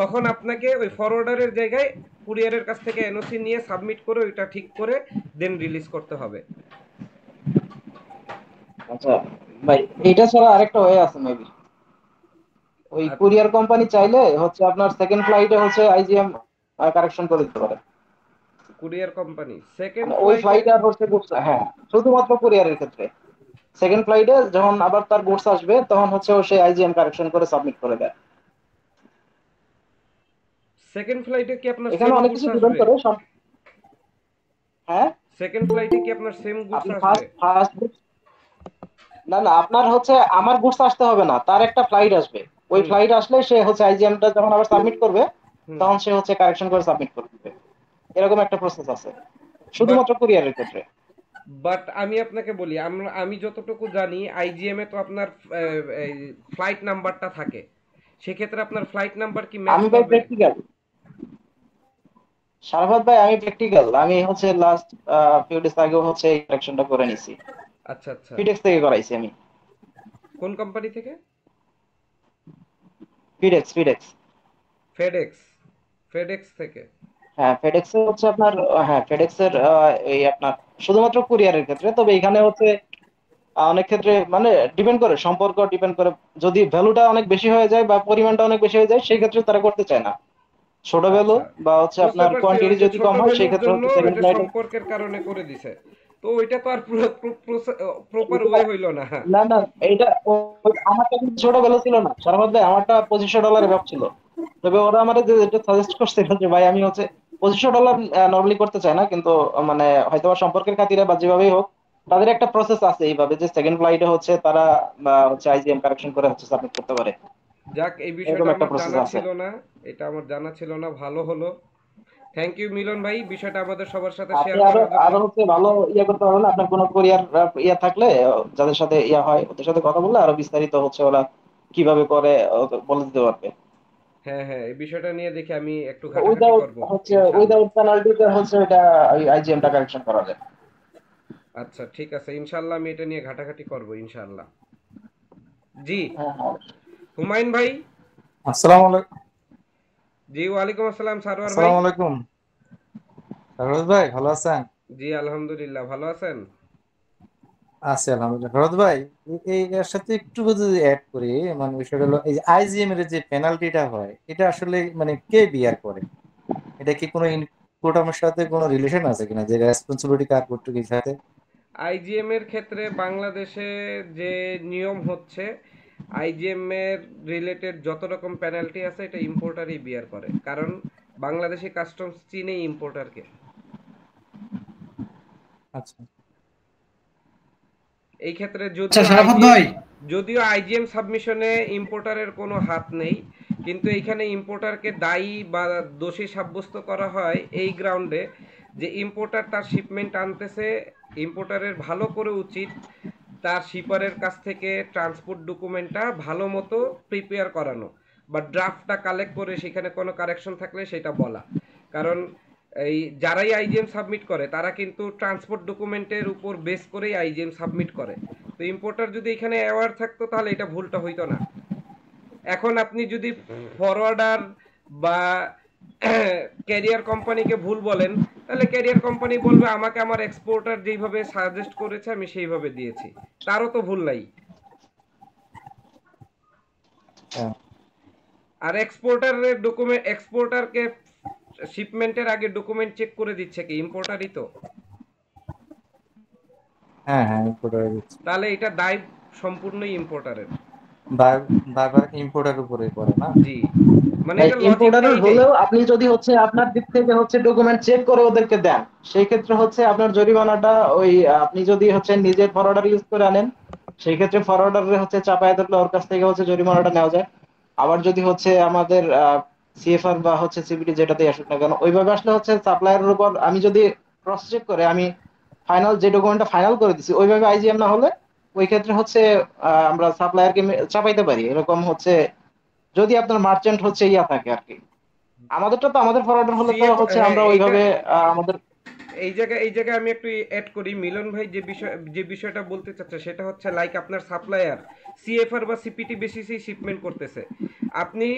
Speaker 1: তখন আপনাকে ওই ফরওয়ার্ডারের জায়গায় কুরিয়ারের কাছ থেকে এনওসি নিয়ে সাবমিট করে ওইটা ঠিক করে দেন রিলিজ করতে হবে।
Speaker 5: আচ্ছা ভাই, এইটা ছাড়া আরেকটা ওয়ে আছে মেবি। ওই
Speaker 1: আর
Speaker 5: কুরিয়ার কোম্পানি চাইলে হচ্ছে আপনার সেকেন্ড ফ্লাইটে হচ্ছে আইজিএম কারেকশন করে দিতে পারে।
Speaker 1: কুরিয়ার কোম্পানি সেকেন্ড
Speaker 5: মানে ওই
Speaker 1: ফ্লাইটে।
Speaker 5: ফ্লাইটে আর হচ্ছে গুডস, হ্যাঁ শুধুমাত্র কুরিয়ারের ক্ষেত্রে সেকেন্ড ফ্লাইটে যখন আবার তার গুডস আসবে তখন হচ্ছে ও সেই আইজিএম কারেকশন করে সাবমিট করে দেয়।
Speaker 1: সেকেন্ড ফ্লাইটে কি আপনার
Speaker 5: এখানে
Speaker 1: সেম
Speaker 5: অনেক
Speaker 1: গুডস
Speaker 5: কিছু ডিপেন্ড
Speaker 1: আসবে?
Speaker 5: করে সব। হ্যাঁ
Speaker 1: সেকেন্ড ফ্লাইটে কি আপনার সেম গুডস
Speaker 5: আপনি
Speaker 1: আসবে?
Speaker 5: ফার্স্ট ফার্স্ট না না আপনার হচ্ছে আমার গুডস আসতে হবে না, তার একটা ফ্লাইট আসবে। ওই
Speaker 1: হুম
Speaker 5: ফ্লাইট আসলে সে হচ্ছে আইজিএমটা যখন আবার সাবমিট করবে
Speaker 1: হুম।
Speaker 5: তখন সে হচ্ছে কারেকশন করে সাবমিট করে দিবে। এরকম একটা প্রসেস আছে
Speaker 1: বাট
Speaker 5: শুধুমাত্র কুরিয়ারের ক্ষেত্রে।
Speaker 1: বাট আমি আপনাকে বলি, আমি যতটুকু জানি আইজিএম এ তো আপনার ফ্লাইট নাম্বারটা থাকে, সেক্ষেত্রে আপনার ফ্লাইট নাম্বার কি ম্যাচ
Speaker 5: আমি ভাই
Speaker 1: করবে?
Speaker 5: প্র্যাকটিক্যাল, সারাফাত ভাই আমি প্র্যাকটিক্যাল, আমি হচ্ছে লাস্ট ফিউ ডেজ আগে হচ্ছে এই কারেকশনটা করে নিছি।
Speaker 1: আচ্ছা আচ্ছা।
Speaker 5: ফিডেক্স থেকে করাইছি আমি।
Speaker 1: কোন কোম্পানি থেকে?
Speaker 5: FedEx FedEx
Speaker 1: FedEx. ফেডেক্স থেকে।
Speaker 5: হ্যাঁ ফেডেক্স এর হচ্ছে আপনার হ্যাঁ ফেডেক্স এর এই আপনার শুধুমাত্র কুরিয়ারের ক্ষেত্রে, তবে এখানে হচ্ছে অনেক ক্ষেত্রে মানে ডিপেন্ড করে, সম্পর্ক ডিপেন্ড করে। যদি ভ্যালুটা অনেক বেশি হয়ে যায় বা পরিমাণটা অনেক বেশি হয়ে যায় সেই ক্ষেত্রে তারা করতে চায় না। ছোট ভ্যালু
Speaker 1: আচ্ছা,
Speaker 5: বা হচ্ছে
Speaker 1: বুঝতে
Speaker 5: আপনার
Speaker 1: পারছি ওই
Speaker 5: কোয়ান্টিটি
Speaker 1: যে
Speaker 5: যদি
Speaker 1: ছোট
Speaker 5: কম হয় সেই
Speaker 1: ভ্যালুর
Speaker 5: ক্ষেত্রে
Speaker 1: জন্য
Speaker 5: হচ্ছে সেকেন্ড
Speaker 1: ওইটা
Speaker 5: ফ্লাইটে।
Speaker 1: সম্পর্কের কারণে করে দিছে। তো ওইটা তো আর পুরো প্রপার ওয়ে হইলো না।
Speaker 5: না না এইটা আমারটা কিন্তু ছোট ভ্যালু ছিল না সারাফাত ভাই, আমারটা $2500 ব্যাপ ছিল। তবে ওরা আমাদের যেটা সাজেস্ট করছিল যে ভাই আমি হচ্ছে $2500 নর্মালি করতে চাই না কিন্তু মানে হয়তো বা সম্পর্কের খাতিরে বা যেভাবেই হোক তাদের একটা প্রসেস আছে এইভাবে যে সেকেন্ড ফ্লাইটে হচ্ছে তারা হচ্ছে আইজিএম কারেকশন করে হচ্ছে সাবমিট করতে পারে।
Speaker 1: যাক, এই
Speaker 5: এরকম
Speaker 1: বিষয়টা
Speaker 5: একটা
Speaker 1: আমার
Speaker 5: প্রসেস
Speaker 1: জানা
Speaker 5: আছে।
Speaker 1: ছিল না। এটা আমার জানা ছিল না, ভালো হলো। থ্যাংক ইউ মিলন ভাই বিষয়টা আমাদের সবার সাথে
Speaker 5: আপনি
Speaker 1: শেয়ার
Speaker 5: আরো
Speaker 1: করার জন্য।
Speaker 5: আরো হচ্ছে ভালো করতে পারবেন, আপনার কোনো কোরিয়ার ইয়া থাকলে যাদের সাথে ইয়া হয় ওদের সাথে কথা বললে আরো বিস্তারিত হচ্ছে ওরা কিভাবে করে বলে দিতে পারবে।
Speaker 1: হ্যাঁ হ্যাঁ, এই বিষয়টা নিয়ে দেখি আমি একটু ঘাটাঘাটি
Speaker 5: উইদাউট
Speaker 1: করব
Speaker 5: হচ্ছে
Speaker 1: ইনশাআল্লাহ।
Speaker 5: উইদাউট পেনাল্টিতে হচ্ছে এটা আইজিএমটা কারেকশন করা যায়।
Speaker 1: আচ্ছা ঠিক আছে, ইনশাআল্লাহ আমি এটা নিয়ে ঘাটাঘাটি করব ইনশাআল্লাহ। জি,
Speaker 5: হ্যাঁ হ্যাঁ।
Speaker 1: হুমায়ুন ভাই।
Speaker 6: আসসালামু আলাইকুম।
Speaker 1: জি, ওয়ালাইকুম আসসালাম সারোয়ার ভাই।
Speaker 6: আসসালামু আলাইকুম। ফেরদৌস ভাই ভালো আছেন?
Speaker 1: জি আলহামদুলিল্লাহ, ভালো আছেন?
Speaker 6: আছি আলহামদুলিল্লাহ। ফেরদৌস ভাই এর সাথে একটু যদি অ্যাড করি, মানে বিষয়টা হলো এই যে আইজিএম এর যে পেনাল্টিটা হয় এটা আসলে মানে কে বিয়ার করে? এটা কি কোনো ইনপুটের সাথে কোনো রিলেশন আছে কিনা, যে রেসপন্সিবিলিটি কার পর্তুগিজ সাথে?
Speaker 1: আইজিএম এর ক্ষেত্রে বাংলাদেশে যে নিয়ম হচ্ছে, আইজিএম এর রিলেটেড যত রকম পেনাল্টি আছে এটা ইম্পোর্টারই বিয়ার করে, কারণ বাংলাদেশি কাস্টমস চিনে ইম্পোর্টারকে।
Speaker 6: আচ্ছা
Speaker 1: এই ক্ষেত্রে
Speaker 3: আচ্ছা শরাফত ভাই,
Speaker 1: যদিও আইজিএম সাবমিশনে ইম্পোর্টারের কোনো হাত নেই, কিন্তু এইখানে ইম্পোর্টারকে দায়ী বা দোষী সাব্যস্ত করা হয় এই গ্রাউন্ডে যে ইম্পোর্টার তার শিপমেন্ট আনতেছে, ইম্পোর্টারের ভালো করে উচিত তার শিপারের কাছ থেকে ট্রান্সপোর্ট ডকুমেন্টটা ভালো মতো প্রিপেয়ার করানো, বা ড্রাফটটা কালেক্ট করে সেখানে কোনো কারেকশন থাকলে সেটা বলা। কারণ এই যারাই আইজিএম সাবমিট করে তারা কিন্তু ট্রান্সপোর্ট ডকুমেন্টের উপর বেস করেই আইজিএম সাবমিট করে। তো ইম্পোর্টার যদি এখানে অ্যাওয়ার থাকতো তাহলে এটা ভুলটা হইতো না। এখন আপনি যদি ফরওয়ার্ডার বা ক্যারিয়ার কোম্পানিকে ভুল বলেন, তাহলে ক্যারিয়ার কোম্পানি বলবে আমাকে আমার এক্সপোর্টার যেইভাবে সাজেস্ট করেছে আমি সেইভাবে দিয়েছি, তারও তো ভুল নাই।
Speaker 6: হ্যাঁ
Speaker 1: আর এক্সপোর্টারের ডকুমেন্ট, এক্সপোর্টারকে শিপমেন্টের আগে ডকুমেন্ট চেক করে দিচ্ছে কি ইম্পোর্টারই তো।
Speaker 6: হ্যাঁ হ্যাঁ ইম্পোর্টার দিচ্ছে,
Speaker 1: তাহলে এটা দায় সম্পূর্ণই ইম্পোর্টারের।
Speaker 6: বারবার ইম্পোর্টার উপরে পড়ে না?
Speaker 1: জি, মানে এটা লজিকটা
Speaker 5: ইম্পোর্টারের
Speaker 1: এইটাই।
Speaker 5: হলেও আপনি যদি হচ্ছে আপনার দিক থেকে হচ্ছে ডকুমেন্ট চেক করে ওদেরকে দেন, সেই ক্ষেত্রে হচ্ছে আপনার জরিমানাটা ওই আপনি যদি হচ্ছে নিজের ফরওয়ার্ডার ইউজ করে আনেন, সেই ক্ষেত্রে ফরওয়ার্ডারে হচ্ছে চাপায় ধরলে ওর কাছ থেকে হচ্ছে জরিমানাটা নেওয়া যায়। আবার যদি হচ্ছে আমাদের সিএফআর বা হচ্ছে সিবিটি যেটাতে আসুক না কেন, ওইভাবে আসলে হচ্ছে সাপ্লায়ারের উপর আমি যদি ক্রস চেক করে আমি ফাইনাল যে ডকুমেন্টটা ফাইনাল করে দিছি ওইভাবে আইজিএম না হলে ওই ক্ষেত্রে হচ্ছে আমরা সাপ্লায়ারকে চাপাইতে পারি। এরকম হচ্ছে যদি আপনার মার্চেন্ট হচ্ছে ইয়া থাকে আর কি। আমাদেরটা তো আমাদের ফরওয়ার্ডার হলে তো
Speaker 1: সিএফ,
Speaker 5: হচ্ছে
Speaker 1: হ্যাঁ
Speaker 5: আমরা
Speaker 1: এইটা,
Speaker 5: ওইভাবে আমাদের
Speaker 1: এই জায়গায় আমি একটু অ্যাড করি। মিলন ভাই যে বিষয়টা বলতে চাচ্ছে সেটা হচ্ছে লাইক আপনার সাপ্লায়ার সিএফআর বা সিপিটি বেসিসেই শিপমেন্ট করতেছে। আপনি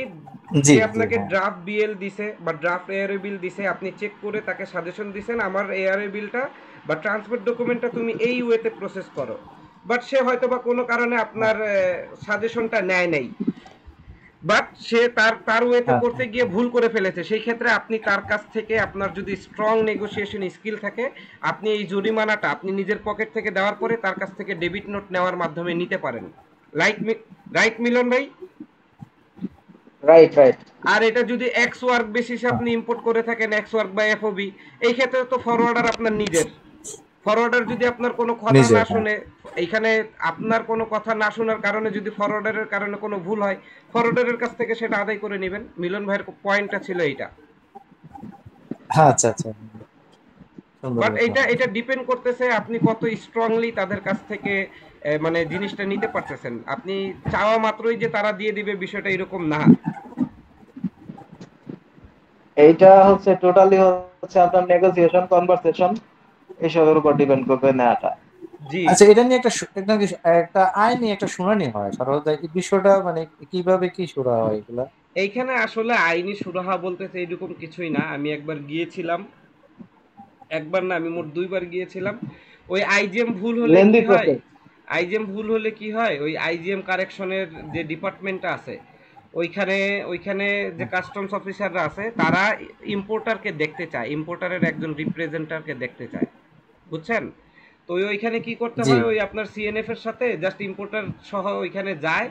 Speaker 6: জি
Speaker 1: সে
Speaker 6: জি
Speaker 1: আপনাকে
Speaker 6: হ্যাঁ
Speaker 1: ড্রাফট বিএল দিছে বা ড্রাফট এআরএ বিল দিছে, আপনি চেক করে তাকে সাজেশন দিছেন আমার এআরএ বিলটা বা ট্রান্সপোর্ট ডকুমেন্টটা তুমি এই ওয়েতে প্রসেস করো, বাট সে হয়তো বা কোনো কারণে
Speaker 6: হ্যাঁ
Speaker 1: আপনার সাজেশনটা নেয় নাই, বাট সে তার ওয়েতে
Speaker 6: হ্যাঁ
Speaker 1: করতে গিয়ে ভুল করে ফেলেছে। সেই ক্ষেত্রে আপনি তার কাছ থেকে আপনার যদি স্ট্রং নেগোসিয়েশন স্কিল থাকে, আপনি এই জরিমানাটা আপনি নিজের পকেট থেকে দেওয়ার পরে তার কাছ থেকে ডেবিট নোট নেওয়ার মাধ্যমে নিতে পারেন। রাইট, রাইট মিলন ভাই?
Speaker 5: Right right.
Speaker 1: আর এটা যদি এক্স ওয়ার্ক বেসিসে
Speaker 6: হ্যাঁ
Speaker 1: আপনি ইম্পোর্ট করে থাকেন, এক্স ওয়ার্ক বা এফওবি, এই ক্ষেত্রে তো ফরওয়ার্ডার আপনার নিজের। ফরওয়ার্ডার যদি আপনার কোনো কথা
Speaker 6: নিজে
Speaker 1: না
Speaker 6: হ্যাঁ
Speaker 1: শুনে, এইখানে আপনার কোনো কথা না শোনার কারণে যদি ফরওয়ার্ডারের কারণে কোনো ভুল হয়, ফরওয়ার্ডারের কাছ থেকে সেটা আদায় করে নেবেন। মিলন ভাইয়ের পয়েন্টটা ছিল এইটা।
Speaker 6: হ্যাঁ আচ্ছা আচ্ছা সুন্দর
Speaker 1: বাট
Speaker 6: কথা।
Speaker 1: এটা ডিপেন্ড করতেছে আপনি কত স্ট্রংলি তাদের কাছ থেকে মানে জিনিসটা নিতে পারতেছেন। আপনি চাওয়া মাত্রই যে তারা দিয়ে দিবে বিষয়টা এরকম না।
Speaker 5: এইটা হচ্ছে টোটালি হচ্ছে আপনার নেগোসিয়েশন কনভারসেশন এসবের উপর ডিপেন্ড করবে নেওয়াটা।
Speaker 1: জি,
Speaker 6: আচ্ছা এটা নিয়ে একটা আইনি একটা শুনানি হয় সর্বদা, এই বিষয়টা মানে কিভাবে কি শুরু হয় এগুলা?
Speaker 1: এইখানে আসলে আইনি সুরাহা বলতেছে এরকম কিছুই না। আমি একবার গিয়েছিলাম, একবার না আমি মোট দুইবার গিয়েছিলাম। ওই আইজিএম ভুল হলে
Speaker 5: লেন্দি
Speaker 1: কি হয়,
Speaker 5: প্রসেস।
Speaker 1: আইজিএম ভুল হলে কি হয়, ওই আইজিএম কারেকশনের যে ডিপার্টমেন্টটা আছে ওইখানে ওইখানে যে কাস্টমস অফিসাররা আছে তারা ইম্পোর্টারকে দেখতে চায়, ইম্পোর্টারের একজন রিপ্রেজেন্টারকে দেখতে চায়, বুঝছেন? তো ওইখানে কি করতে
Speaker 6: জি
Speaker 1: হয়, ওই আপনার সিএনএফ এর সাথে জাস্ট ইম্পোর্টার সহ ওইখানে যায়।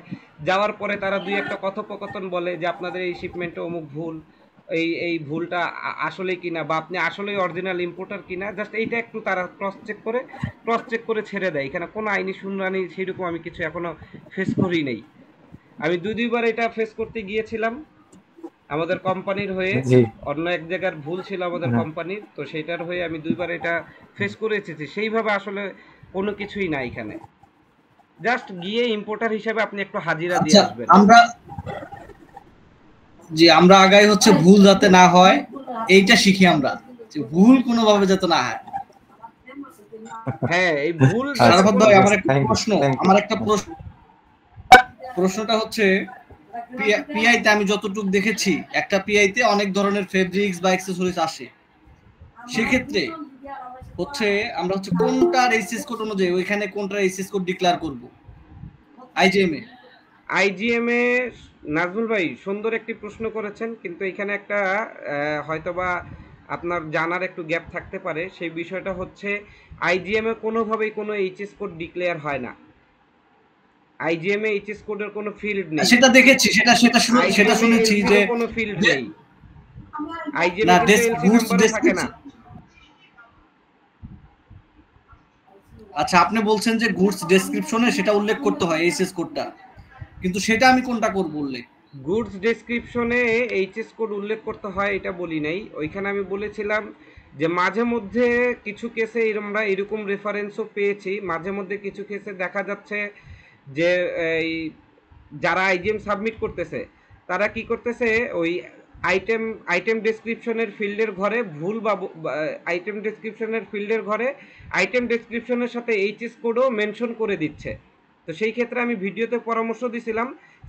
Speaker 1: যাওয়ার পরে তারা দুই একটা কথোপকথন বলে যে আপনাদের এই শিপমেন্টে অমুক ভুল, এই ভুলটা আসলে কিনা, বা আপনি আসলে অরিজিনাল ইম্পোর্টার কিনা, জাস্ট এইটা একটু তারা ক্রস চেক করে ছেড়ে দেয়। এখানে কোনো আইনি শুনানি সেরকম আমি কিছু এখনো ফেস করি নেই। আমি দুইবার এটা ফেস করতে গিয়েছিলাম আমাদের কোম্পানির হয়ে।
Speaker 6: জি
Speaker 1: অন্য এক জায়গার ভুল ছিল আমাদের
Speaker 6: হ্যাঁ
Speaker 1: কোম্পানির, তো সেটার হয়ে আমি দুইবার এটা ফেস করে এসেছি। সেইভাবে আসলে কোনো কিছুই না এখানে। জাস্ট গিয়ে ইম্পোর্টার হিসেবে আপনি একটু হাজিরা দিয়ে
Speaker 3: আচ্ছা,
Speaker 1: আসবেন।
Speaker 3: আমরা আগাই হচ্ছে ভুল যাতে না হয় এইটা শিখি আমরা, যে ভুল কোনোভাবে যাতে না হয়।
Speaker 1: হ্যাঁ, এই ভুল
Speaker 6: আচ্ছা,
Speaker 1: যাতে
Speaker 3: শারাফত
Speaker 1: কোনো
Speaker 3: ভাই,
Speaker 6: থ্যাংক ইউ।
Speaker 3: প্রশ্নটা হচ্ছে, পিআইতে আমি যতটুকু দেখেছি, একটা পিআইতে অনেক ধরনের ফেব্রিক্স বা অ্যাক্সেসরিজ আসে। সেক্ষেত্রে হচ্ছে আমরা হচ্ছে কোনটার এইচএস কোড অনুযায়ী ওইখানে কোনটার এইচএস কোড ডিক্লেয়ার করব আইজিএম এ?
Speaker 1: আইজিএম এ নাজমুল ভাই সুন্দর একটি প্রশ্ন করেছেন, কিন্তু এখানে একটা হয়তোবা আপনার জানার একটু গ্যাপ থাকতে পারে। সেই বিষয়টা হচ্ছে আইজিএম এ কোনোভাবেই কোনো এইচএস কোড ডিক্লেয়ার হয় না। আইজিএম এ এইচএস কোডের কোনো ফিল্ড নেই।
Speaker 3: সেটা দেখেছি, সেটা
Speaker 1: আইজিএম এ
Speaker 3: শুনেছি যে
Speaker 1: এলসির কোনো ফিল্ড নেই। আইজিএম এ
Speaker 3: না,
Speaker 1: কিন্তু এলসি
Speaker 3: গুডস
Speaker 1: নাম্বারও থাকে না।
Speaker 3: আচ্ছা, আপনি বলছেন যে গুডস ডেসক্রিপশনে সেটা উল্লেখ করতে হয় এইচএস কোডটা, কিন্তু সেটা আমি কোনটা করব উল্লেখ?
Speaker 1: গুডস ডেসক্রিপশনে এইচএস কোড উল্লেখ করতে হয় এটা বলি নাই। ওইখানে আমি বলেছিলাম যে মাঝে মধ্যে কিছু কেসে আমরা এরকম রেফারেন্সও পেয়েছি, মাঝে মধ্যে কিছু কেসে দেখা যাচ্ছে যে এই যারা আইজিএম সাবমিট করতেছে তারা কি করতেছে, ওই আইটেম ডেসক্রিপশনের ফিল্ডের ঘরে ভুল বা আইটেম ডেসক্রিপশনের ফিল্ডের ঘরে আইটেম ডেসক্রিপশনের সাথে এইচএস কোডও মেনশন করে দিচ্ছে। তো সেই ক্ষেত্রে আমি ভিডিওতে পরামর্শ দিছিলাম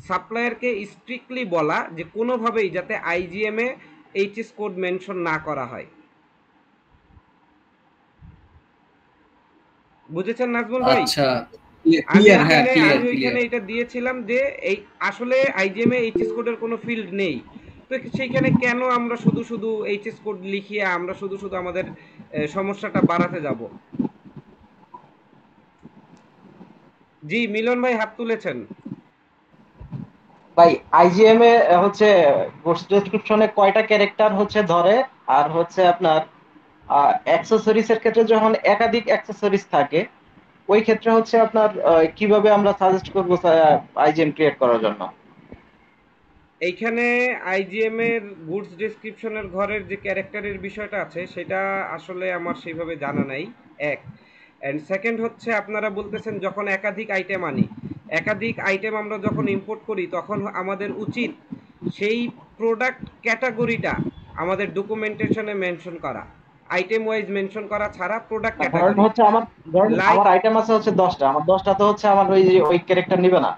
Speaker 1: সাপ্লায়ারকে স্ট্রিক্টলি বলা যে কোনোভাবেই যাতে আইজিএম এ এইচএস কোড মেনশন না করা হয়। বুঝেছেন নাজমুল ভাই?
Speaker 3: আচ্ছা,
Speaker 1: আমি
Speaker 3: ক্লিয়ার, হ্যাঁ,
Speaker 1: ওইখানে এটা দিয়েছিলাম যে এই আসলে আইজিএম এ এইচএস কোডের কোনো ফিল্ড নেই। তো সেইখানে কেন আমরা শুধু শুধু এইচএস কোড লিখিয়ে আমরা শুধু শুধু আমাদের সমস্যাটা বাড়াতে যাব। জি মিলন ভাই হাত তুলেছেন।
Speaker 5: ভাই আইজিএম এ হচ্ছে কোর্স ডেসক্রিপশনে কয়টা ক্যারেক্টার হচ্ছে ধরে, আর হচ্ছে আপনার অ্যাক্সেসরিজ এর ক্ষেত্রে যখন একাধিক অ্যাক্সেসরিজ থাকে ওই ক্ষেত্রে হচ্ছে আপনার কিভাবে আমরা সাজেস্ট করবো আইজিএম ক্রিয়েট করার জন্য?
Speaker 1: এইখানে আইজিএম এর গুডস ডেসক্রিপশনের ঘরের যে ক্যারেক্টারের বিষয়টা আছে সেটা আসলে আমার সেইভাবে জানা নাই, এক। অ্যান্ড সেকেন্ড হচ্ছে আপনারা বলতেছেন যখন একাধিক আইটেম আনি, একাধিক আইটেম আমরা যখন ইম্পোর্ট করি তখন আমাদের উচিত সেই প্রোডাক্ট ক্যাটাগরিটা আমাদের ডকুমেন্টেশনে মেনশন করা, আইটেম ওয়াইজ মেনশন করা ছাড়া প্রোডাক্ট
Speaker 5: ধরেন
Speaker 1: ক্যাটাগরি।
Speaker 5: হচ্ছে
Speaker 1: লাইক
Speaker 5: আমার আইটেম আছে হচ্ছে 10টা, আমার 10টা তো হচ্ছে আমার ওই ক্যারেক্টার নিবে না।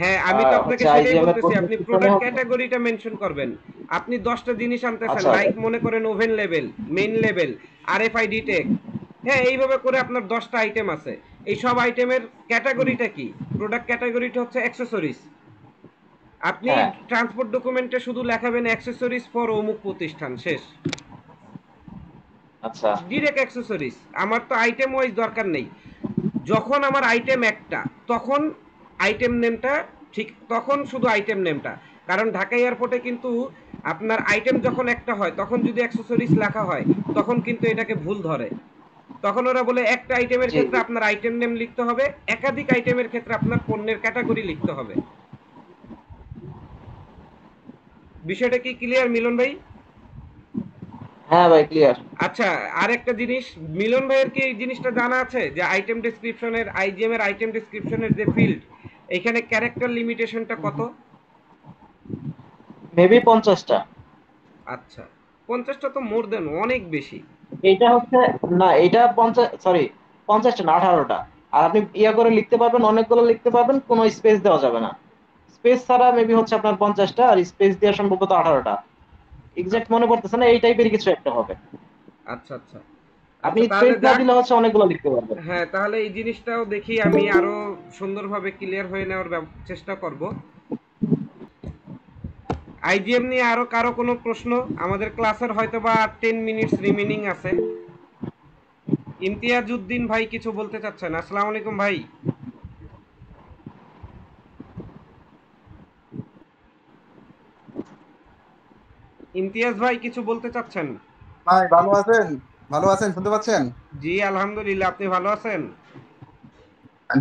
Speaker 1: হ্যাঁ, আমি তো আপনাকে
Speaker 5: হচ্ছে
Speaker 1: সেটাই
Speaker 5: আইজিএম এর
Speaker 1: বলতেছি,
Speaker 5: কোর্স
Speaker 1: আপনি
Speaker 5: ডেসক্রিপশনে
Speaker 1: প্রোডাক্ট ক্যাটাগরিটা মেনশন করবেন। আপনি 10টা জিনিস আনতেছেন,
Speaker 5: আচ্ছা
Speaker 1: লাইক মনে করেন oven level, main level, RFID tag. হ্যাঁ, এইভাবে করে আপনার 10টা আইটেম আছে। এই সব আইটেমের ক্যাটাগরিটা কি? প্রোডাক্ট ক্যাটাগরিটা হচ্ছে অ্যাক্সেসরিজ। আপনি
Speaker 5: হ্যাঁ
Speaker 1: ট্রান্সপোর্ট ডকুমেন্টে শুধু লেখাবেন অ্যাক্সেসরিজ ফর অমুক প্রতিষ্ঠান, শেষ।
Speaker 5: আচ্ছা
Speaker 1: ডিরেক্ট অ্যাক্সেসরিজ। আমার তো আইটেম ওয়াইজ দরকার নেই। যখন আমার আইটেম একটা তখন আইটেম নেমটা ঠিক, তখন শুধু আইটেম নেমটা। কারণ ঢাকা এয়ারপোর্টে কিন্তু আপনার আইটেম যখন একটা হয় তখন যদি অ্যাক্সেসরিজ লেখা হয় তখন কিন্তু এটাকে ভুল ধরে। তখন ওরা বলে একটা আইটেমের
Speaker 5: জি
Speaker 1: ক্ষেত্রে
Speaker 5: জি।
Speaker 1: আপনার আইটেম নেম লিখতে হবে, একাধিক আইটেমের ক্ষেত্রে আপনার পণ্যের ক্যাটাগরি লিখতে হবে। বিষয়টা কি ক্লিয়ার মিলন ভাই?
Speaker 5: হ্যাঁ ভাই ক্লিয়ার।
Speaker 1: আচ্ছা, আর একটা জিনিস, মিলন ভাইয়ের কি এই জিনিসটা জানা আছে যে আইটেম ডেসক্রিপশনের আইজিএম এর আইটেম ডেসক্রিপশনের যে ফিল্ড, এখানে ক্যারেক্টার লিমিটেশনটা কত?
Speaker 5: মেবি 50টা।
Speaker 1: আচ্ছা, 50টা তো মোর দেন অনেক বেশি।
Speaker 5: এটা হচ্ছে, না এটা 50, সরি 50টা না 18টা। আর আপনি ইয়া করে লিখতে পারবেন, অনেকগুলো লিখতে পারবেন, কোনো স্পেস দেওয়া যাবে না। স্পেস ছাড়া মেবি হচ্ছে আপনার 50টা, আর স্পেস দেওয়া সম্ভবত 18টা। এক্সাক্ট মনে পড়তেছে না, এই টাইপের কিছু একটা হবে।
Speaker 1: আচ্ছা আচ্ছা
Speaker 5: আপনি
Speaker 1: আচ্ছা, তাহলে
Speaker 5: স্পেস না
Speaker 1: যাক।
Speaker 5: দিলে হচ্ছে অনেকগুলো লিখতে পারবেন।
Speaker 1: হ্যাঁ, তাহলে এই জিনিসটাও দেখি আমি আরো সুন্দরভাবে ক্লিয়ার হয়ে নেওয়ার চেষ্টা করব। আইজিএম নিয়ে আরো কারো কোনো প্রশ্ন? আমাদের ক্লাসের হয়তো বা 10 মিনিটস রিমেনিং আছে। ইমতিয়াজ উদ্দিন ভাই কিছু বলতে চাচ্ছেন? আসসালামু আলাইকুম ভাই। ইমতিয়াজ ভাই কিছু বলতে চাচ্ছেন?
Speaker 7: ভাই ভালো আছেন? ভালো আছেন, শুনতে পাচ্ছেন?
Speaker 1: জি আলহামদুলিল্লাহ, আপনি ভালো আছেন?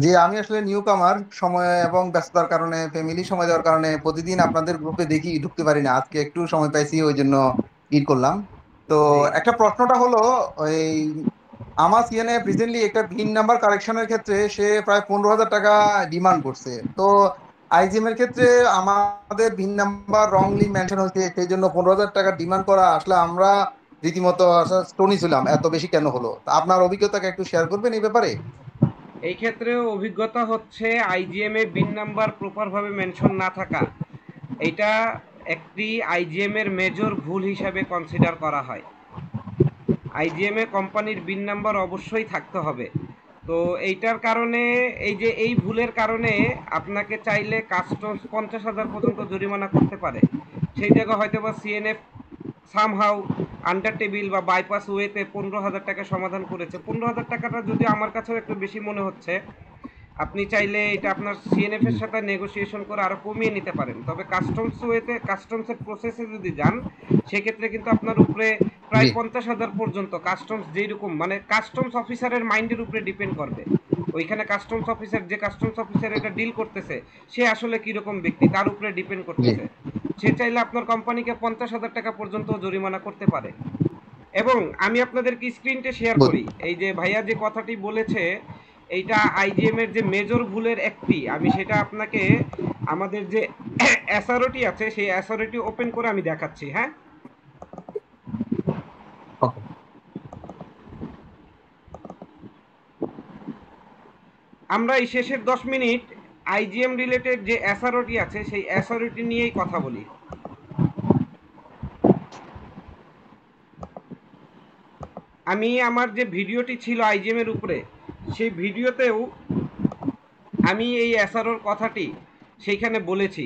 Speaker 7: জি, আমি আসলে নিউ কামার, সময় এবং ব্যস্ততার কারণে, ফ্যামিলি সময় দেওয়ার কারণে প্রতিদিন আপনাদের গ্রুপে দেখি, ঢুকতে পারি না। আজকে একটু সময় পাইছি, ওই জন্য করলাম। তো
Speaker 1: জি
Speaker 7: একটা প্রশ্নটা হলো, ওই আমার সিএনএফ রিসেন্টলি একটা ভিন নাম্বার কারেকশনের ক্ষেত্রে সে প্রায় 15,000 টাকা ডিমান্ড করছে। তো আইজিএম এর ক্ষেত্রে আমাদের ভিন নাম্বার রংলি মেনশন হয়েছে, সেই জন্য 15,000 টাকা ডিমান্ড করা আসলে আমরা রীতিমতো স্টোনি ছিলাম, এত বেশি কেন হলো? তা আপনার অভিজ্ঞতাকে একটু শেয়ার করবেন এই ব্যাপারে?
Speaker 1: এই ক্ষেত্রে অভিজ্ঞতা হচ্ছে আইজিএম এ বিন নাম্বার প্রপারভাবে মেনশন না থাকা, এটা একটি আইজিএম এর মেজর ভুল হিসাবে কনসিডার করা হয়। আইজিএম এ কোম্পানির বিন নাম্বার অবশ্যই থাকতে হবে। তো এইটার কারণে এই যে এই ভুলের কারণে আপনাকে চাইলে কাস্টমস 50,000 পর্যন্ত জরিমানা করতে পারে। সেই জায়গায় হয়তো বা সিএনএফ সামহাউ আন্ডার টেবিল বা বাইপাস ওয়েতে 15,000 টাকা সমাধান করেছে। 15,000 টাকাটা যদি আমার কাছেও একটু বেশি মনে হচ্ছে, আপনি চাইলে এটা আপনার সিএনএফ এর সাথে নেগোসিয়েশন করে আরো কমিয়ে নিতে পারেন। তবে কাস্টমস ওয়েতে কাস্টমসের প্রসেসে যদি যান, সেক্ষেত্রে কিন্তু আপনার উপরে প্রায়
Speaker 7: জি
Speaker 1: 50,000 পর্যন্ত কাস্টমস যেরকম মানে কাস্টমস অফিসারের মাইন্ডের উপরে ডিপেন্ড করবে। ওইখানে কাস্টমস অফিসার যে কাস্টমস অফিসার এটা ডিল করতেছে সে আসলে কিরকম ব্যক্তি তার উপরে ডিপেন্ড
Speaker 7: জি
Speaker 1: করতেছে। সে চাইলে আপনার কোম্পানিকে 50,000 টাকা পর্যন্ত জরিমানা করতে পারে। এবং আমি আপনাদেরকে স্ক্রিনটা শেয়ার
Speaker 7: বুঝ-
Speaker 1: করি, এই যে ভাইয়া যে কথাটি বলেছে এইটা আইজিএম এর যে মেজর ভুলের একটি, আমি সেটা আপনাকে আমাদের যে এসআরওটি আছে সেই এসআরওটি ওপেন করে আমি দেখাচ্ছি। হ্যাঁ,
Speaker 7: ওকে।
Speaker 1: আমরা এই শেষের 10 মিনিট আইজিএম রিলেটেড যে এসআরওটি আছে সেই এসআরওটি নিয়েই কথা বলি। আমি আমার যে ভিডিওটি ছিল আইজিএম এর উপরে, সেই ভিডিওতেও আমি এই এসআরওর কথাটি সেইখানে বলেছি।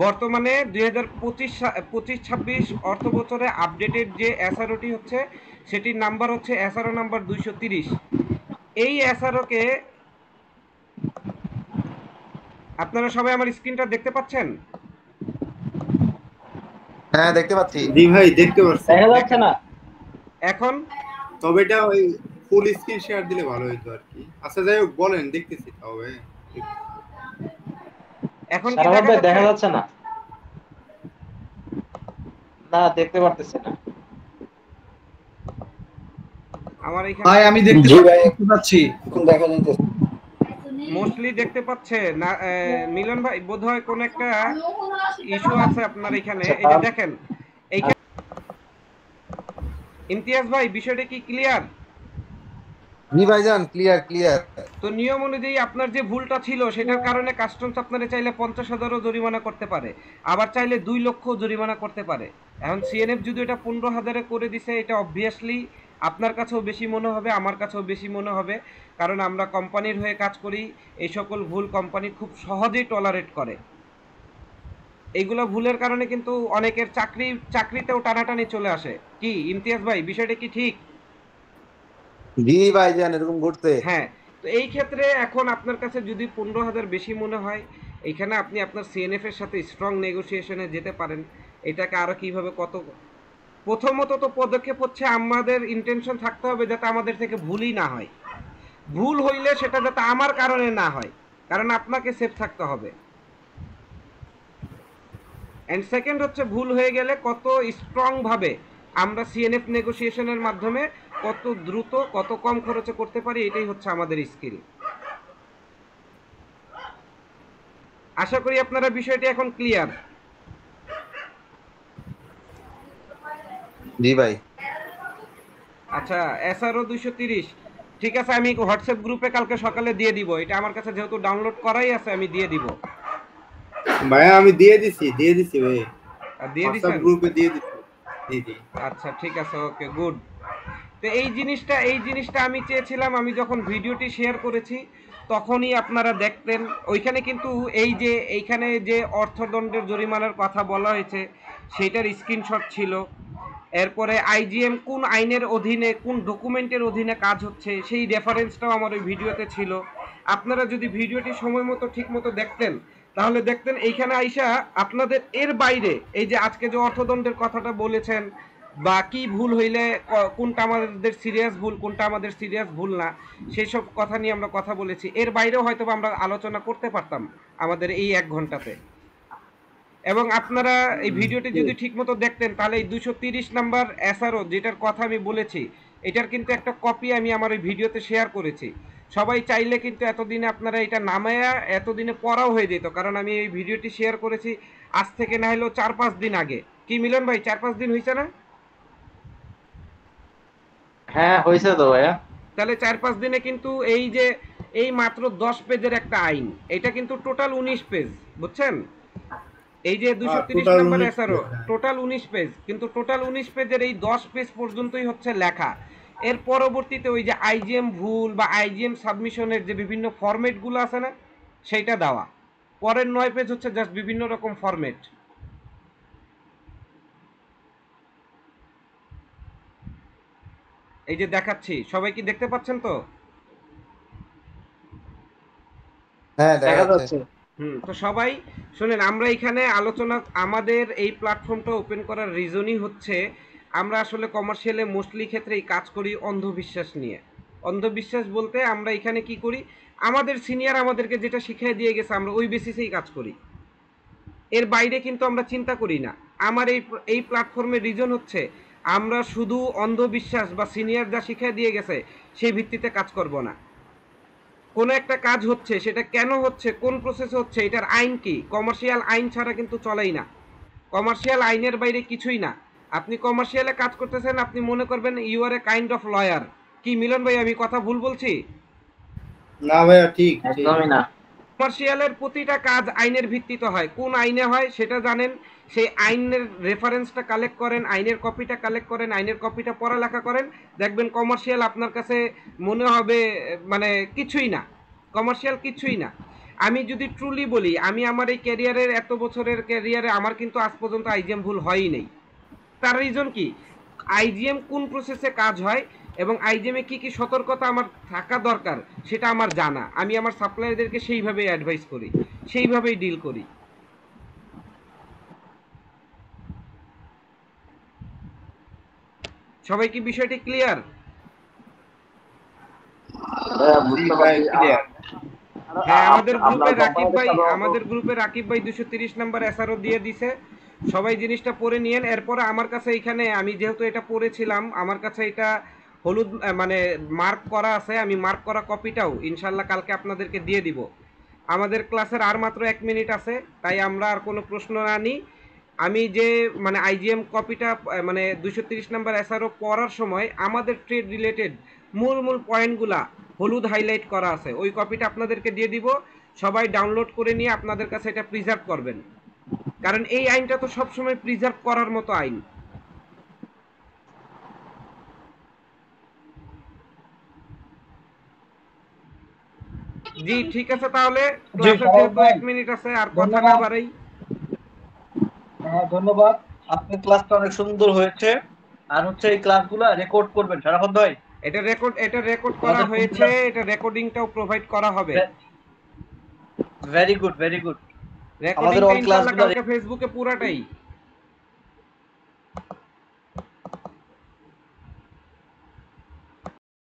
Speaker 1: বর্তমানে 2025-26 অর্থ বছরে আপডেটেড যে এসআরওটি হচ্ছে সেটির নাম্বার হচ্ছে এসআরও নাম্বার 230। এই এসআরওকে আপনারা সবাই আমার স্ক্রিনটা দেখতে পাচ্ছেন?
Speaker 7: হ্যাঁ দেখতে পাচ্ছি।
Speaker 8: জি ভাই দেখতে পাচ্ছি।
Speaker 5: দেখা যাচ্ছে না?
Speaker 1: এখন
Speaker 8: তবে এটা ওই ফুল স্ক্রিন শেয়ার দিলে ভালো হতো আর কি। আচ্ছা যাই হোক বলেন, দেখতেছি তবে
Speaker 1: এখন কি
Speaker 5: সারাভাত ভাই দেখা
Speaker 1: দেখা যাচ্ছে?
Speaker 5: যাচ্ছে না? না দেখতে পারতেছি না।
Speaker 1: আমার এখানে
Speaker 7: ভাই আমি দেখতে
Speaker 6: জি ভাই
Speaker 7: পাচ্ছি।
Speaker 6: এখন দেখা যাইতেছে।
Speaker 1: মোস্টলি দেখতে পাচ্ছে না। মিলন ভাই বোধহয় কোন একটা ইস্যু আছে আপনার এখানে। এই যে দেখেন এইখানে ইমতিয়াজ ভাই, বিষয়টা কি ক্লিয়ার?
Speaker 7: জি ভাইজান ক্লিয়ার ক্লিয়ার।
Speaker 1: তো নিয়ম অনুযায়ী আপনার যে ভুলটা ছিল সেটার কারণে কাস্টমস আপনারা চাইলে 50,000ও জরিমানা করতে পারে, আবার চাইলে 2 লক্ষ জরিমানা করতে পারে। এখন সিএনএফ যদি এটা 15,000-এ করে দিছে, এটা অবভিয়াসলি আপনার কাছেও বেশি মনে হবে, আমার কাছেও বেশি মনে হবে, কারণ আমরা কোম্পানির হয়ে কাজ করি। এই সকল ভুল কোম্পানি খুব সহজেই টলারেট করে। এইগুলো ভুলের কারণে কিন্তু অনেকের চাকরিতেও টানাটানি চলে আসে। কি ইমতিয়াজ ভাই, বিষয়টা কি ঠিক?
Speaker 7: জি ভাইজান এরকম ঘটছে।
Speaker 1: হ্যাঁ, তো এই ক্ষেত্রে এখন আপনার কাছে যদি 15,000 বেশি মনে হয়, এইখানে আপনি আপনার সিএনএফ এর সাথে স্ট্রং নেগোসিয়েশনে যেতে পারেন। এটাকে আরো কিভাবে কত, প্রথমত তো পদক্ষেপ হচ্ছে আমাদের ইন্টেনশন থাকতে হবে যাতে আমাদের থেকে ভুলই না হয়। ভুল হইলে সেটা যাতে আমার কারণে না হয়, কারণ আপনাকে সেফ থাকতে হবে। এন্ড সেকেন্ড হচ্ছে ভুল হয়ে গেলে কত স্ট্রং ভাবে আমরা সিএনএফ নেগোসিয়েশনের মাধ্যমে কত দ্রুত কত কম খরচে করতে পারি, এটাই হচ্ছে আমাদের স্কিল। আশা করি আপনারা বিষয়টি এখন ক্লিয়ার।
Speaker 7: জি ভাই।
Speaker 1: আচ্ছা, এসআরও 230 ঠিক আছে, আমি হোয়াটসঅ্যাপ গ্রুপে কালকে সকালে দিয়ে দিব। এটা আমার কাছে যেহেতু ডাউনলোড করাই আছে, আমি দিয়ে দিব।
Speaker 8: ভাই আমি দিয়ে দিছি ভাই।
Speaker 1: আর দিয়ে
Speaker 8: হোয়াটসঅ্যাপ
Speaker 1: দিছেন?
Speaker 8: গ্রুপে দিয়ে দিছি। জি জি।
Speaker 1: আচ্ছা ঠিক আছে, ওকে গুড। তো এই জিনিসটা আমি চেয়েছিলাম, আমি যখন ভিডিওটি শেয়ার করেছি তখনই আপনারা দেখতেন। ওইখানে কিন্তু এইখানে যে অর্থদণ্ডের জরিমানার কথা বলা হয়েছে সেটার স্ক্রিনশট ছিল। এরপরে আইজিএম কোন আইনের অধীনে কোন ডকুমেন্টের অধীনে কাজ হচ্ছে সেই রেফারেন্সটাও আমার ওই ভিডিওতে ছিল। আপনারা যদি ভিডিওটি সময় মতো ঠিক মতো দেখতেন তাহলে দেখতেন এইখানে আইসা আপনাদের এর বাইরে এই যে আজকে যে অর্থদণ্ডের কথাটা বলেছেন বা কি ভুল হইলে কোনটা আমাদের সিরিয়াস ভুল কোনটা আমাদের সিরিয়াস ভুল না, সেই সব কথা নিয়ে আমরা কথা বলেছি। এর বাইরেও হয়তো আমরা আলোচনা করতে পারতাম আমাদের এই 1 ঘন্টাতে। এবং আপনারা এই ভিডিওটি যদি ঠিকমতো দেখতেন তাহলে এই 230 নাম্বার এসআরও যেটার কথা আমি বলেছি এটার কিন্তু একটা কপি আমি আমার ওই ভিডিওতে শেয়ার করেছি। সবাই চাইলে কিন্তু এতদিনে আপনারা এটা নামায়া এতদিনে পড়াও হয়ে যেত, কারণ আমি এই ভিডিওটি শেয়ার করেছি আজ থেকে না হলেও 4-5 দিন আগে। কি মিলন ভাই, 4-5 দিন হয়েছে না?
Speaker 6: হ্যাঁ হয়েছে তো ভাইয়া।
Speaker 1: তাহলে 4-5 দিনে কিন্তু এই যে এই মাত্র 10 পেজের একটা আইন, এটা কিন্তু টোটাল 19 পেজ, বুঝছেন? এই যে 230
Speaker 8: টোটাল
Speaker 1: নাম্বার
Speaker 8: 19
Speaker 1: এসআরও
Speaker 8: পেজ, হ্যাঁ।
Speaker 1: টোটাল 19 পেজ, কিন্তু টোটাল 19 পেজের এই 10 পেজ পর্যন্তই হচ্ছে লেখা। এর পরবর্তীতে ওই যে আইজিএম ভুল বা আইজিএম সাবমিশনের যে বিভিন্ন ফরম্যাটগুলো আছে না, সেইটা দেওয়া। পরের 9 পেজ হচ্ছে জাস্ট বিভিন্ন রকম ফরম্যাট। এই যে দেখাচ্ছি, সবাই কি দেখতে পাচ্ছেন তো?
Speaker 6: হ্যাঁ দেখা
Speaker 3: দেখা
Speaker 6: যাচ্ছে।
Speaker 3: যাচ্ছে।
Speaker 1: তো সবাই শুনেন, আমরা এখানে আলোচনা, আমাদের এই প্ল্যাটফর্মটা ওপেন করার রিজনই হচ্ছে আমরা আসলে কমার্শিয়ালে মোস্টলি ক্ষেত্রেই কাজ করি অন্ধবিশ্বাস নিয়ে। অন্ধবিশ্বাস বলতে আমরা এখানে কি করি, আমাদের সিনিয়র আমাদেরকে যেটা শিখিয়ে দিয়ে গেছে আমরা ওই বেসিসেই কাজ করি, এর বাইরে কিন্তু আমরা চিন্তা করি না। আমার এই প্ল্যাটফর্মের রিজন হচ্ছে আমরা শুধু অন্ধবিশ্বাস বা সিনিয়র যা শিখিয়ে দিয়ে গেছে সেই ভিত্তিতে কাজ করব না। কোনো একটা কাজ হচ্ছে, সেটা কেন হচ্ছে, কোন প্রসেসে হচ্ছে, এটার আইন কি, কমার্শিয়াল আইন ছাড়া কিন্তু চলেই না। কমার্শিয়াল আইনের বাইরে কিছুই না। আপনি কমার্শিয়ালে কাজ করতেছেন, আপনি মনে করবেন you are a kind of lawyer. কি মিলন ভাই, আমি কথা ভুল বলছি?
Speaker 8: না ভাইয়া, ঠিক ঠিক।
Speaker 6: একদমই না।
Speaker 1: কমার্শিয়ালের প্রতিটা কাজ আইনের ভিত্তিতে হয়। কোন আইনে হয় সেটা জানেন, সেই আইনের রেফারেন্সটা কালেক্ট করেন, আইনের কপিটা কালেক্ট করেন, আইনের কপিটা পড়ালেখা করেন, দেখবেন কমার্শিয়াল আপনার কাছে মনে হবে মানে কিছুই না, কমার্শিয়াল কিছুই না। আমি যদি ট্রুলি বলি, আমি আমার এই ক্যারিয়ারের এত বছরের ক্যারিয়ারে আমার কিন্তু আজ পর্যন্ত আইজিএম ভুল হয়ই নেই। তার রিজন কি, আইজিএম কোন প্রসেসে কাজ হয় এবং আইজিএমে কি কি সতর্কতা আমার থাকা দরকার সেটা আমার জানা। আমি আমার সাপ্লায়ারদেরকে সেইভাবেই অ্যাডভাইস করি, সেইভাবেই ডিল করি। সবাই কি বিষয়টি ক্লিয়ার?
Speaker 8: জি ভাই, ক্লিয়ার।
Speaker 1: হ্যাঁ, আমাদের গ্রুপে রাকিব ভাই 230 নাম্বার এসআরও দিয়ে দিছে। সবাই জিনিসটা পড়ে নিয়েন। এরপরে আমার কাছে এখানে আমি যেহেতু এটা পড়েছিলাম, আমার কাছে এটা হলুদ মানে মার্ক করা আছে, আমি মার্ক করা কপিটাও ইনশাল্লাহ কালকে আপনাদেরকে দিয়ে দিব। আমাদের ক্লাসের আর মাত্র 1 মিনিট আছে, তাই আমরা আর কোনো প্রশ্ন না নিই। আমি যে মানে আইজিএম কপিটা মানে 230 নাম্বার এসআরও পড়ার সময় আমাদের ট্রেড রিলেটেড মূল মূল পয়েন্টগুলা হলুদ হাইলাইট করা আছে, ওই কপিটা আপনাদেরকে দিয়ে দিব। সবাই ডাউনলোড করে নিয়ে আপনাদের কাছে এটা প্রিজার্ভ করবেন, কারণ এই আইনটা তো সবসময় প্রিজার্ভ করার মতো আইন। জি ঠিক আছে, তাহলে ক্লাসের যেহেতু 1 মিনিট আছে আর কথা না বাড়াই।
Speaker 3: হ্যাঁ ধন্যবাদ। আপনার ক্লাসটা অনেক সুন্দর হয়েছে। আর হচ্ছে এই ক্লাসগুলো রেকর্ড করবেন সারাক্ষণ ভাই।
Speaker 1: এটা রেকর্ড করা
Speaker 3: আমাদের
Speaker 1: হয়েছে,
Speaker 3: বন্ধুরা
Speaker 1: এটা রেকর্ডিংটাও প্রোভাইড করা হবে।
Speaker 3: Very good very good. আমাদের
Speaker 1: রেকর্ডিংটা
Speaker 3: অল
Speaker 1: ইনশাআল্লাহ
Speaker 3: ক্লাসগুলো
Speaker 1: কালকে ফেসবুকে পুরাটাই